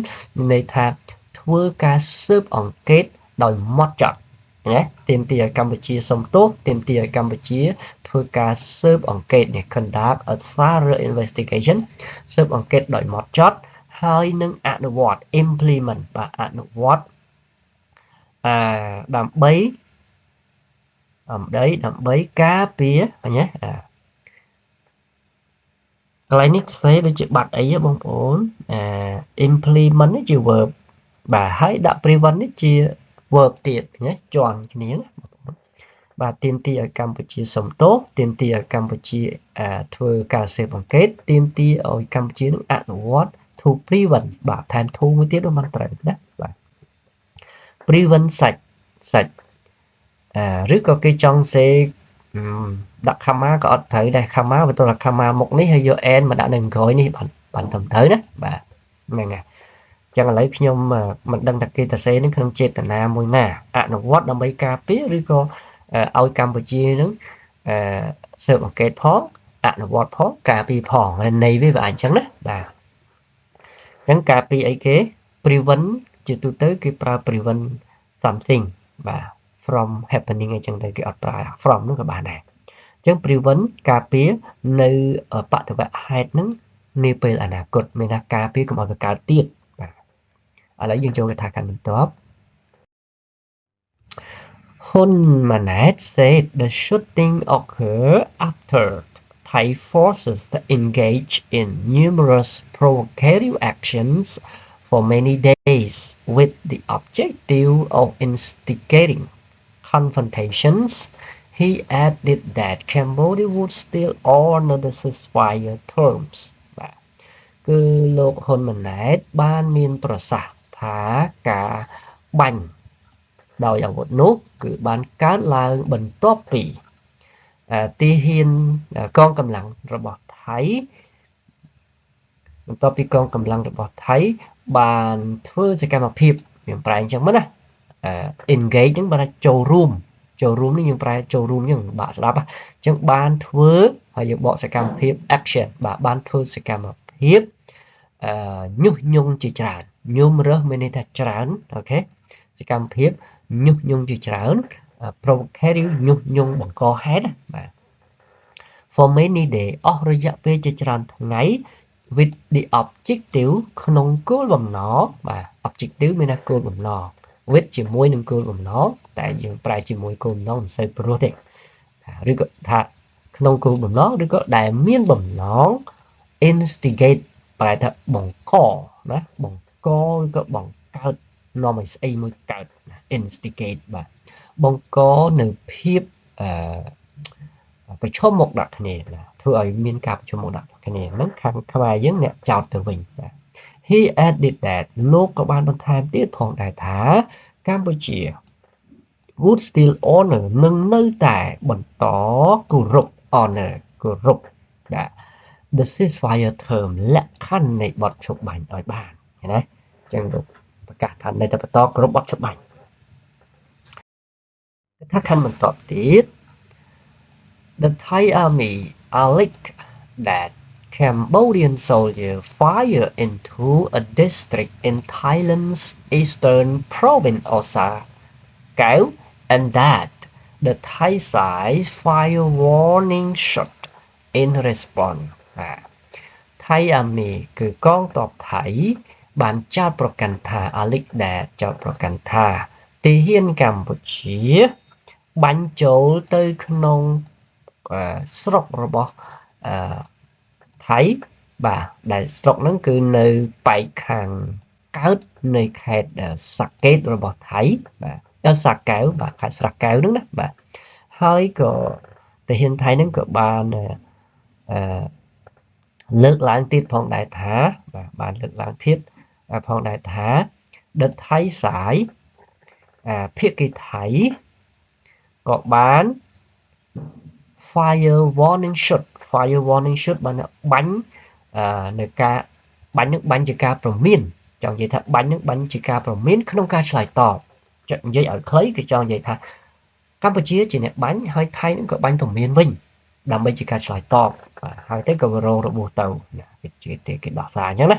[SPEAKER 1] ន័យថាធ្វើការស៊ើបអង្កេតដោយម៉ត់ចត់ណាទាមទារឲ្យកម្ពុជាសុំទោសទាមទារឲ្យកម្ពុជាធ្វើការស៊ើបអង្កេតនេះ conduct a thorough investigation ស៊ើបអង្កេតដោយម៉ត់ចត់ហើយនឹងអនុវត្ត implement បាទអនុវត្តដើម្បីការពារណាកន្លែងនេះសេដូចជាបាត់អីបងប្អូនimplement នេះជា verb បាទហើយដាក់ prevent នេះជា verb ទៀតណាជាន់គ្នាណាបងប្អូនបាទទាមទារឲ្យកម្ពុជាសុំទោសទាមទារឲ្យកម្ពុជាធ្វើការស៊ើបអង្កេតទាមទារឲ្យកម្ពុជានឹងអនុវត្ត to prevent បាទថែម to មួយទៀតមិនត្រូវណាបាទ prevent សាច់ឬក៏គេចង់សេដាក់ comma ក៏អត់ត្រូវដែរ comma បន្ទាប់តែ comma មុខនេះហើយយក n មកដាក់នៅក្រោយនេះបានត្រឹមត្រូវណាបាទហ្នឹងហើយចឹងឥឡូវខ្ញុំមិនដឹងថាគេទៅសេនឹងក្នុងចេតនាមួយណាអនុវត្តដើម្បីការពារឬក៏ឲ្យកម្ពុជានឹងស៊ើបអង្កេតផងអនុវត្តផងការពារផងន័យវាអញ្ចឹងណាបាទអញ្ចឹងការពារអីគេ prevent ជាទូទៅគេប្រើ prevent something បាទ from happening អញ្ចឹងទៅគេអត់ប្រើ from នោះក៏បានដែរអញ្ចឹង prevent ការពារនៅបដិវហេតុហ្នឹងនាពេលអនាគតមានថាការពារកុំឲ្យវាកើតទៀតបាទឥឡូវយើងចូលកថាខណ្ឌបន្ទាប់ Hun Manet said the shooting occurred after Thai forces engaged in numerous provocative actions for many days with the objective of instigating confrontations. He added that Cambodia would still honor the ceasefire terms. គឺលោកហ៊ុនម៉ាណែតបានមានប្រសាសន៍ថាការបាញ់ដោយអាវុធនោះគឺបានកើតឡើងបន្ទាប់ពីទាហានកងកម្លាំងរបស់ថៃបានធ្វើសកម្មភាពវាប្រែអញ្ចឹងមកណា engage ហ្នឹងបានថាចូលរួមនេះយើងប្រែចូលរួមហ្នឹងបាក់ស្ដាប់អញ្ចឹងបានធ្វើហើយយើងបកសកម្មភាព action បាទបានធ្វើសកម្មភាពញុះញង់ជាច្រើនnumerous មានន័យថាច្រើនអូខេសកម្មភាពញុះញង់ជាច្រើន provocative ញុះញង់បង្កហេតុបាទ for many day អស់រយៈពេលជាច្រើនថ្ងៃ with the objective ក្នុងគោលបំណងបាទ objective មានថាគោលបំណង with ជាមួយនឹងគោលបំណងតែយើងប្រែជាមួយគោលបំណងមិនសូវព្រោះទេឬក៏ថាក្នុងគោលបំណងឬក៏ដែលមានបំណង instigate ប្រែថាបង្កណាបង្កឬក៏បង្កើតនាំឲ្យស្អីមួយកើត instigate បាទបង្កនៅភាព ប្រឈមមុខដាក់គ្នាធ្វើឲ្យមានការប្រឈមមុខដាក់គ្នាហ្នឹងខាងខ្មែរយើងអ្នកចោទទៅវិញ He added that លោកក៏បានបន្ថែមទៀតផងដែរថាកម្ពុជា would still honor នឹងនៅតែបន្តគោរព honor គោរព the ceasefire term លក្ខខណ្ឌនៃបទឈប់បាញ់ឲ្យបានឃើញណាអញ្ចឹងលោកប្រកាសថានៅតែបន្តគោរពបទឈប់បាញ់ថាខណ្ឌបន្តទៀត The Thai army alleged that Cambodian soldiers fired into a district in Thailand's eastern province Osa Kau and that the Thai side fired warning shot in response. Thai army គឺកងទ័ពថៃបានចោទប្រកាន់ថា alleged that ចោទប្រកាន់ថាទាហានកម្ពុជាបាញ់ចូលទៅក្នុងស្រុករបស់ថៃបាទដែលស្រុកហ្នឹងគឺនៅប៉ែកខាងកើតនៃខេត្តសាកេតរបស់ថៃបាទសាកែវបាទខេត្តស្រះកែវហ្នឹងណាបាទហើយក៏ទាហានថៃហ្នឹងក៏បានលើកឡើងទៀតផងដែរថាបាទបានលើកឡើងទៀតផងដែរថា The Thai side ភាគីថៃក៏បាន fire warning shot បានបាញ់នៅការបាញ់នឹងបាញ់ជាការព្រមានចង់និយាយថាបាញ់នឹងបាញ់ជាការព្រមានក្នុងការឆ្លើយតបនិយាយឲ្យខ្លីគឺចង់និយាយថាកម្ពុជាជាអ្នកបាញ់ហើយថៃនឹងក៏បាញ់ព្រមានវិញដើម្បីជាការឆ្លើយតបហើយទៅក៏រងរបួសទៅគេដោះសារអញ្ចឹងណា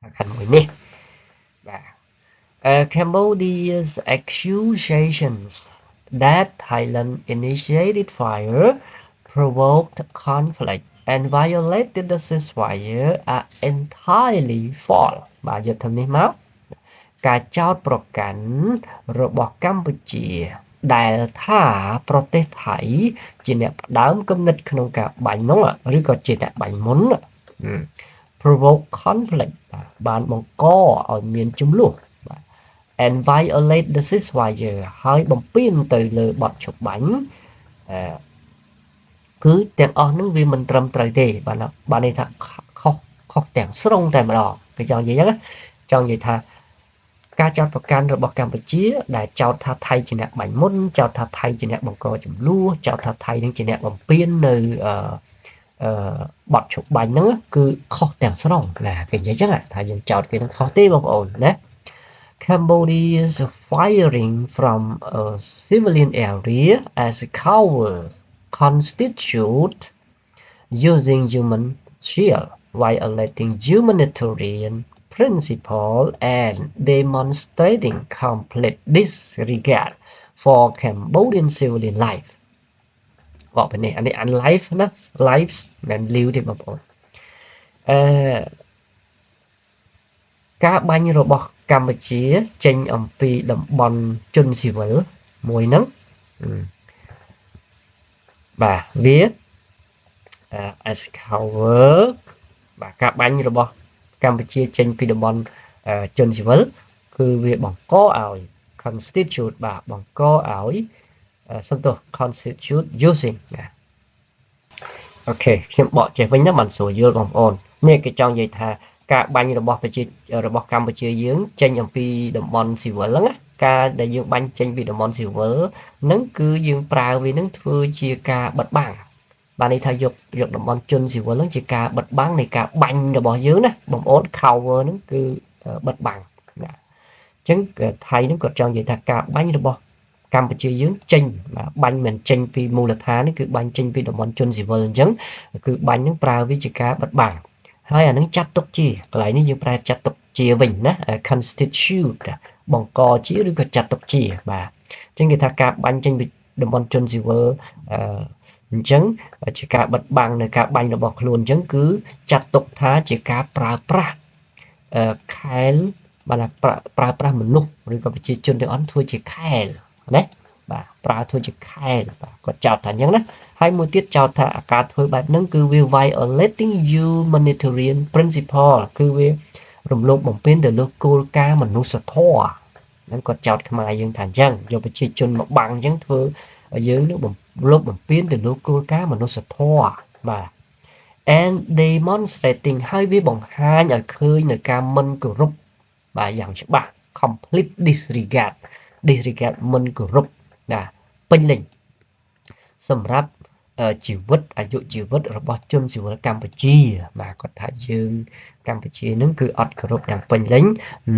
[SPEAKER 1] ថាខាងមួយនេះបាទCambodia's accusations that Thailand initiated fire, provoked conflict, and violated the ceasefire are entirely false. បាទយកទៅនេះមកការចោទប្រកាន់របស់កម្ពុជាដែលថាប្រទេសថៃជាអ្នកផ្ដើមគំនិតក្នុងការបាញ់នោះឬក៏ជាអ្នកបាញ់មុន provoke conflict បានបង្កឲ្យមានជម្លោះand violate the ceasefire ហើយបំពានទៅលើបទឈប់បាញ់គឺទាំងអស់នោះវាមិនត្រឹមត្រូវទេបានន័យថាខុសទាំងស្រុងតែម្ដងគឺចង់និយាយអញ្ចឹងចង់និយាយថាការចោទប្រកាន់របស់កម្ពុជាដែលចោទថាថៃជាអ្នកបាញ់មុនចោទថាថៃជាអ្នកបង្កជម្លោះចោទថាថៃនឹងជាអ្នកបំពាននៅបទឈប់បាញ់ហ្នឹងគឺខុសទាំងស្រុងណាគេនិយាយអញ្ចឹងថាយើងចោទគេនឹងខុសទេបងប្អូនណា Cambodia's firing from a civilian area as cover constitute using human shield, violating humanitarian principle and demonstrating complete disregard for Cambodian civilian life. บอกไปนี่อันนี้ life นะ lives មិនលីវទេបងប្អូនការបាញ់របស់កម្ពុជាចេញអំពីតំបន់ជនស៊ីវិលមួយហ្នឹងបាទវា as cover បាទការបាញ់របស់កម្ពុជាចេញពីតំបន់ជនស៊ីវិលគឺវាបង្កឲ្យ constitute បាទបង្កឲ្យសំទោស constitute using ណាអូខេខ្ញុំបកចេះវិញណាមិនស្រួលយល់បងប្អូននេះគេចង់និយាយថាការបាញ់របស់កម្ពុជាយើងចេញអំពីតំបន់ស៊ីវិលហ្នឹងណាការដែលយើងបាញ់ចេញពីតំបន់ស៊ីវិលហ្នឹងគឺយើងប្រើវានឹងធ្វើជាការបិទបាំងបានន័យថាយកតំបន់ជនស៊ីវិលហ្នឹងជាការបិទបាំងនៃការបាញ់របស់យើងណាបងប្អូន cover ហ្នឹងគឺបិទបាំងណាអញ្ចឹងថៃហ្នឹងគាត់ចង់និយាយថាការបាញ់របស់កម្ពុជាយើងចេញបាញ់មិនចេញពីមូលដ្ឋាននេះគឺបាញ់ចេញពីតំបន់ជនស៊ីវិលអញ្ចឹងគឺបាញ់ហ្នឹងប្រើវាជាការបិទបាំងហើយអានឹងចាត់ទុកជាកន្លែងនេះយើងប្រើចាត់ទុកជាវិញណា constitute បង្កជាឬក៏ចាត់ទុកជាបាទអញ្ចឹងគេថាការបាញ់ចេញពីតំបន់ជនស៊ីវិលអញ្ចឹងជាការបិទបាំងនៅការបាញ់របស់ខ្លួនអញ្ចឹងគឺចាត់ទុកថាជាការប្រើប្រាស់ខែលបានប្រើប្រាស់មនុស្សឬក៏ប្រជាជនទាំងអស់ធ្វើជាខែលណាបាទប្រើធ្វើជាខែលបាទគាត់ចោទថាអញ្ចឹងណាហើយមួយទៀតចោទថាការធ្វើបែបហ្នឹងគឺវា violating humanitarian principle គឺវារំលោភបំពានទៅលើគោលការណ៍មនុស្សធម៌ហ្នឹងគាត់ចោទខ្មែរយើងថាអញ្ចឹងយកប្រជាជនមកបាំងអញ្ចឹងធ្វើ យើងនឹងបំពេញទៅលើគោលការណ៍មនុស្សធម៌បាទ and demonstrating ហើយវាបង្ហាញឲ្យឃើញនៅការមិនគោរពបាទយ៉ាងច្បាស់ complete disregard មិនគោរពណាពេញលេញសម្រាប់ជីវិតអាយុជីវិតរបស់ជនស៊ីវិលកម្ពុជាបាទគាត់ថាយើងកម្ពុជានឹងគឺអត់គោរពយ៉ាងពេញលេញ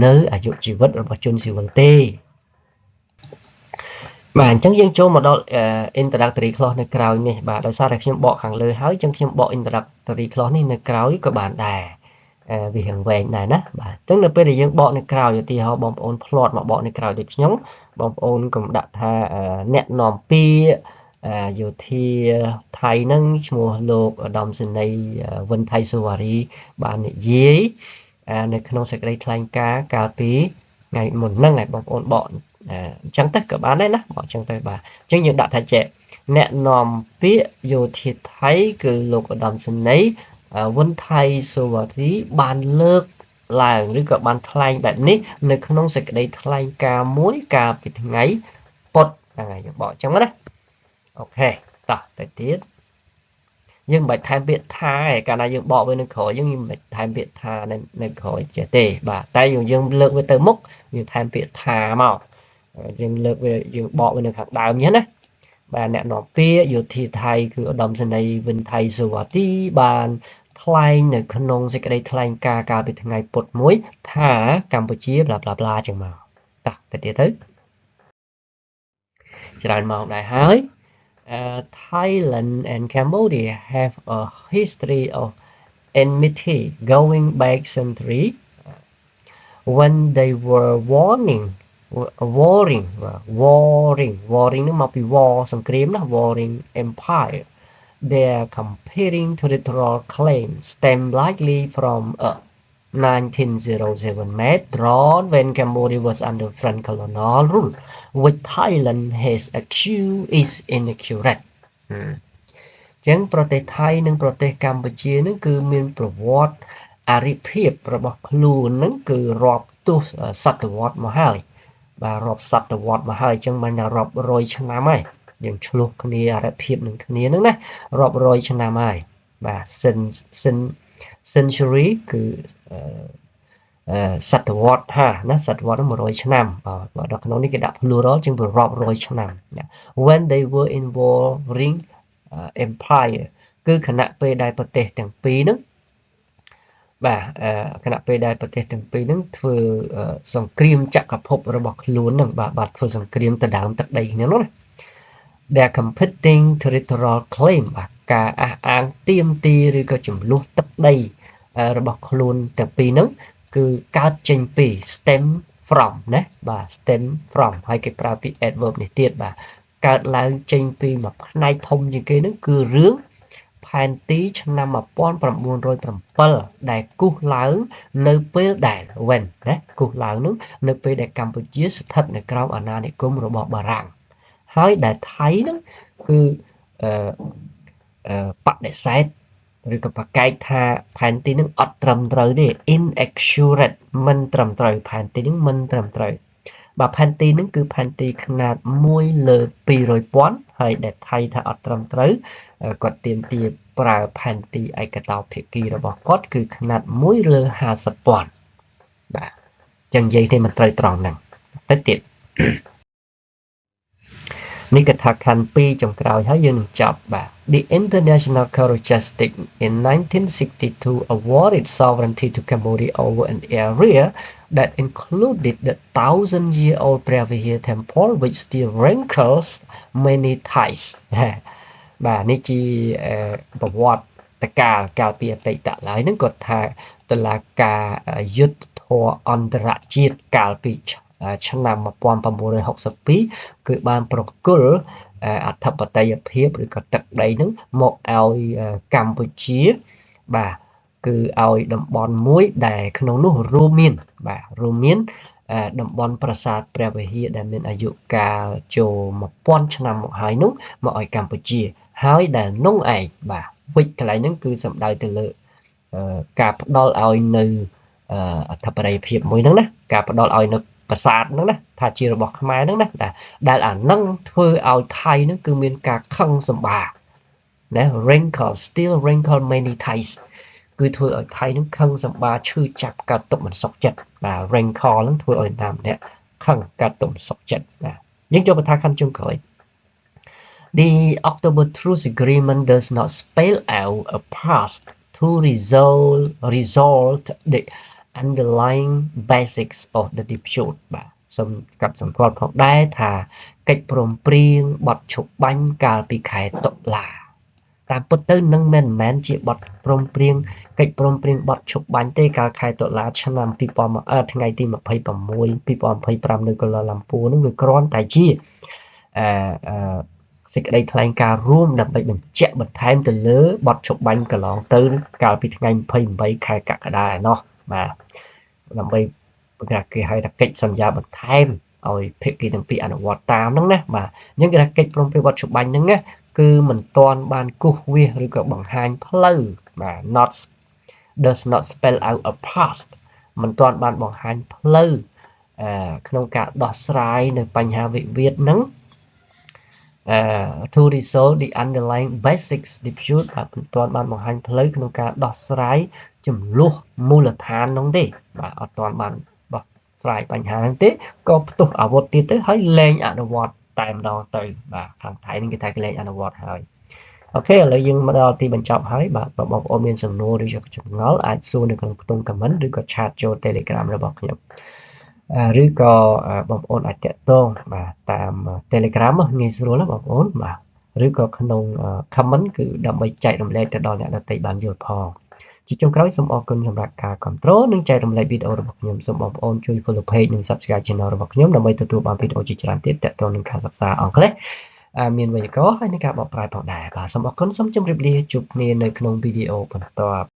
[SPEAKER 1] នៅអាយុជីវិតរបស់ជនស៊ីវិលទេបាទអញ្ចឹងយើងចូលមកដល់ introductory clause នៅក្រោយនេះបាទដោយសារតែខ្ញុំបកខាងលើហើយអញ្ចឹងខ្ញុំបក introductory clause នេះនៅក្រោយក៏បានដែរវារៀងវែងដែរណាបាទអញ្ចឹងនៅពេលដែលយើងបកនៅក្រោយឧទាហរណ៍បងប្អូនផ្លាត់មកបកនៅក្រោយដូចខ្ញុំបងប្អូនកុំដាក់ថាអ្នកនាំពាក្យយោធាថៃនឹងឈ្មោះលោកឧត្តមសេនីយ៍វិនថៃសុវរីបាននិយាយនៅក្នុងសេចក្តីថ្លែងការណ៍កាលពីថ្ងៃមុនហ្នឹងឯងបងប្អូនបកអញ្ចឹងទៅក៏បានដែរណាបកអញ្ចឹងទៅបាទអញ្ចឹងយើងដាក់ថាចេះអ្នកនាំពាក្យយោធាថៃគឺលោកឧត្តមសេនីយ៍វិនថៃសុវរីបានលើកឡើងឬក៏បានថ្លែងបែបនេះនៅក្នុងសេចក្តីថ្លែងការណ៍មួយកាលពីថ្ងៃពុធហ្នឹងហើយយើងបកអញ្ចឹងណាអូខេតោះទៅទៀតយើងមិនបាច់ថែមពាក្យថាឯកាលណាយើងបកវានៅក្រោយយើងមិនបាច់ថែមពាក្យថានៅក្រោយចេះទេបាទតែយើងលើកវាទៅមុខយើងថែមពាក្យថាមកយើងលើកវាយើងបកវានៅខាងដើមហ្នឹងណាបាទអ្នកនាំពាក្យយោធាថៃគឺឧត្តមសេនីយ៍វិនថៃសុវទីបានថ្លែងនៅក្នុងសេចក្តីថ្លែងការណ៍កាលពីថ្ងៃពុធមួយថាកម្ពុជាbla bla bla ចឹងមកតោះទៅទៀតទៅច្រើនមកដែរហើយ Thailand and Cambodia have a history of enmity going back century when they were warring នឹងមកពី war សង្គ្រាមណា warring empire their competing territorial claims stem likely from a 1907 map drawn when Cambodia was under French colonial rule which Thailand has accused is inaccurate ចឹងប្រទេសថៃនិងប្រទេសកម្ពុជានឹងគឺមានប្រវត្តិអារិភាពរបស់ខ្លួននឹងគឺរាប់ទសតវត្សមកហើយបាទរាប់សតវត្សមកហើយចឹងមិនថារាប់រយឆ្នាំហើយយើងឆ្លោះគ្នាអារិភាពនឹងគ្នានឹងណារាប់រយឆ្នាំហើយបាទ century គឺសតវត្សណាសតវត្ស100ឆ្នាំបាទដល់ក្នុងនេះគេដាក់ plural ជាងរាប់រយឆ្នាំ when they were in warring empire គឺខណៈពេលដែលប្រទេសទាំងពីរហ្នឹងបាទខណៈពេលដែលប្រទេសទាំងពីរហ្នឹងធ្វើសង្គ្រាមចក្រភពរបស់ខ្លួនហ្នឹងបាទធ្វើសង្គ្រាមទៅដើមទឹកដីគ្នានោះណា their competing territorial claim បាទការអះអាងទាមទារឬក៏ចំនួនទឹកដីរបស់ខ្លួនទាំងពីរហ្នឹងគឺកើតចេញពី stem from ណាបាទ stem from ហើយគេប្រើពាក្យ adverb នេះទៀតបាទកើតឡើងចេញពីមួយផ្នែកធំជាងគេហ្នឹងគឺរឿងផែនទីឆ្នាំ1907ដែលគូសឡើងនៅពេលដែល when ណាគូសឡើងនោះនៅពេលដែលកម្ពុជាស្ថិតនៅក្រោមអាណានិគមរបស់បារាំងហើយដែលថៃហ្នឹងគឺបដិសេធឬក៏ប្រកែកថាផែនទីនឹងអត់ត្រឹមត្រូវទេ inaccurate មិនត្រឹមត្រូវផែនទីនឹងមិនត្រឹមត្រូវបាទផែនទីនឹងគឺផែនទីខ្នាត1លើ200,000ហើយដែលថៃថាអត់ត្រឹមត្រូវគាត់ទាមទារប្រើផែនទីឯកតោភាគីរបស់គាត់គឺខ្នាត1លើ50,000បាទចឹងនិយាយទេមិនត្រូវត្រង់ហ្នឹងទៅទៀតនេះគឺថាខណ្ឌ2ចុងក្រោយហើយយើងនឹងចប់បាទ The International Court of Justice in 1962 awarded sovereignty to Cambodia over an area that included the 1,000-year-old Preah Temple which still rankles many Thais បាទនេះជាប្រវត្តិកាលពីអតីតឡើយហ្នឹងគាត់ថាតុលាការយុត្តិធម៌អន្តរជាតិកាលពីឆ្នាំ1962គឺបានប្រគល់អធិបតេយ្យភាពឬក៏ទឹកដីហ្នឹងមកឲ្យកម្ពុជាបាទគឺឲ្យតំបន់មួយដែលក្នុងនោះរួមមានតំបន់ប្រាសាទព្រះវិហារដែលមានអាយុកាលចូល1000ឆ្នាំមកហើយនោះមកឲ្យកម្ពុជាហើយដែលនោះឯងបាទវិចកន្លែងហ្នឹងគឺសំដៅទៅលើការផ្ដល់ឲ្យនៅអធិបតេយ្យភាពមួយហ្នឹងណាការផ្ដល់ឲ្យនៅ ប្រាសាទហ្នឹងណាថាជារបស់ខ្មែរហ្នឹងណាដែលអាហ្នឹងធ្វើឲ្យថៃហ្នឹងគឺមានការខឹងសម្បាណា wrinkle still wrinkle many Thais គឺធ្វើឲ្យថៃហ្នឹងខឹងសម្បាឈឺចាប់កាត់ទុកមិនសុខចិត្តបាទ wrinkle ហ្នឹងធ្វើឲ្យតាមម្នាក់ខឹងកាត់ទុកមិនសុខចិត្តបាទយើងចូលបន្តខាងចុងក្រោយThe October Truce Agreement does not spell out a path to resolve the underlying basics of the dispute បាទសូមកាត់សម្គាល់ផងដែរថាកិច្ចព្រមព្រៀងបទឈប់បាញ់កាលពីខែតុលាតាមពិតទៅនឹងមិនមែនជាបទព្រមព្រៀងកិច្ចព្រមព្រៀងបទឈប់បាញ់ទេកាលខែតុលាឆ្នាំ2000ថ្ងៃទី26 2025នៅកូឡាឡាំពូនឹងវាគ្រាន់តែជាសេចក្តីថ្លែងការណ៍រួមដើម្បីបញ្ជាក់បន្ថែមទៅលើបទឈប់បាញ់កន្លងទៅកាលពីថ្ងៃ28ខែកក្កដាឯណោះបាទដើម្បីគេហៅថាកិច្ចសន្យាបន្ថែមឲ្យភាគីទាំងពីរអនុវត្តតាមហ្នឹងណាបាទអញ្ចឹងគេថាកិច្ចព្រមព្រៀងបទឈប់បាញ់ហ្នឹងណាគឺមិនទាន់បានគូសវាសឬក៏បង្ហាញផ្លូវបាទ does not spell out a path មិនទាន់បានបង្ហាញផ្លូវក្នុងការដោះស្រាយនៅបញ្ហាវិវាទហ្នឹងto resolve the underlying basics dispute បាទមិនទាន់បានបង្ហាញផ្លូវក្នុងការដោះស្រាយចំនួនមូលដ្ឋាននោះទេបាទអត់ទាន់បានដោះស្រាយបញ្ហាហ្នឹងទេក៏ផ្ទុះអាវុធទៀតទៅហើយលែងអនុវត្តតែម្ដងទៅបាទខាងថៃនេះគេថាគេលែងអនុវត្តហើយអូខេឥឡូវយើងមកដល់ទីបញ្ចប់ហើយបាទបងប្អូនមានសំណួរឬចម្ងល់អាចសួរនៅក្នុងខ្ទង់ comment ឬក៏ឆាតចូល Telegram របស់ខ្ញុំឬក៏បងប្អូនអាចតាក់ទងបាទតាម Telegram ងាយស្រួលណាបងប្អូនបាទឬក៏ក្នុង comment គឺដើម្បីចែករំលែកទៅដល់អ្នកដទៃបានយល់ផងជាចុងក្រោយសូមអរគុណសម្រាប់ការគាំទ្រនិងចែករំលែកវីដេអូរបស់ខ្ញុំសូមបងប្អូនជួយ follow page និង subscribe channel របស់ខ្ញុំដើម្បីទទួលបានវីដេអូជាច្រើនទៀតទាក់ទងនឹងការសិក្សាអង់គ្លេសមានវេយ្យាករណ៍ហើយនឹងការបកប្រែផងដែរបាទសូមអរគុណសូមជម្រាបលាជួបគ្នានៅក្នុងវីដេអូបន្ទាប់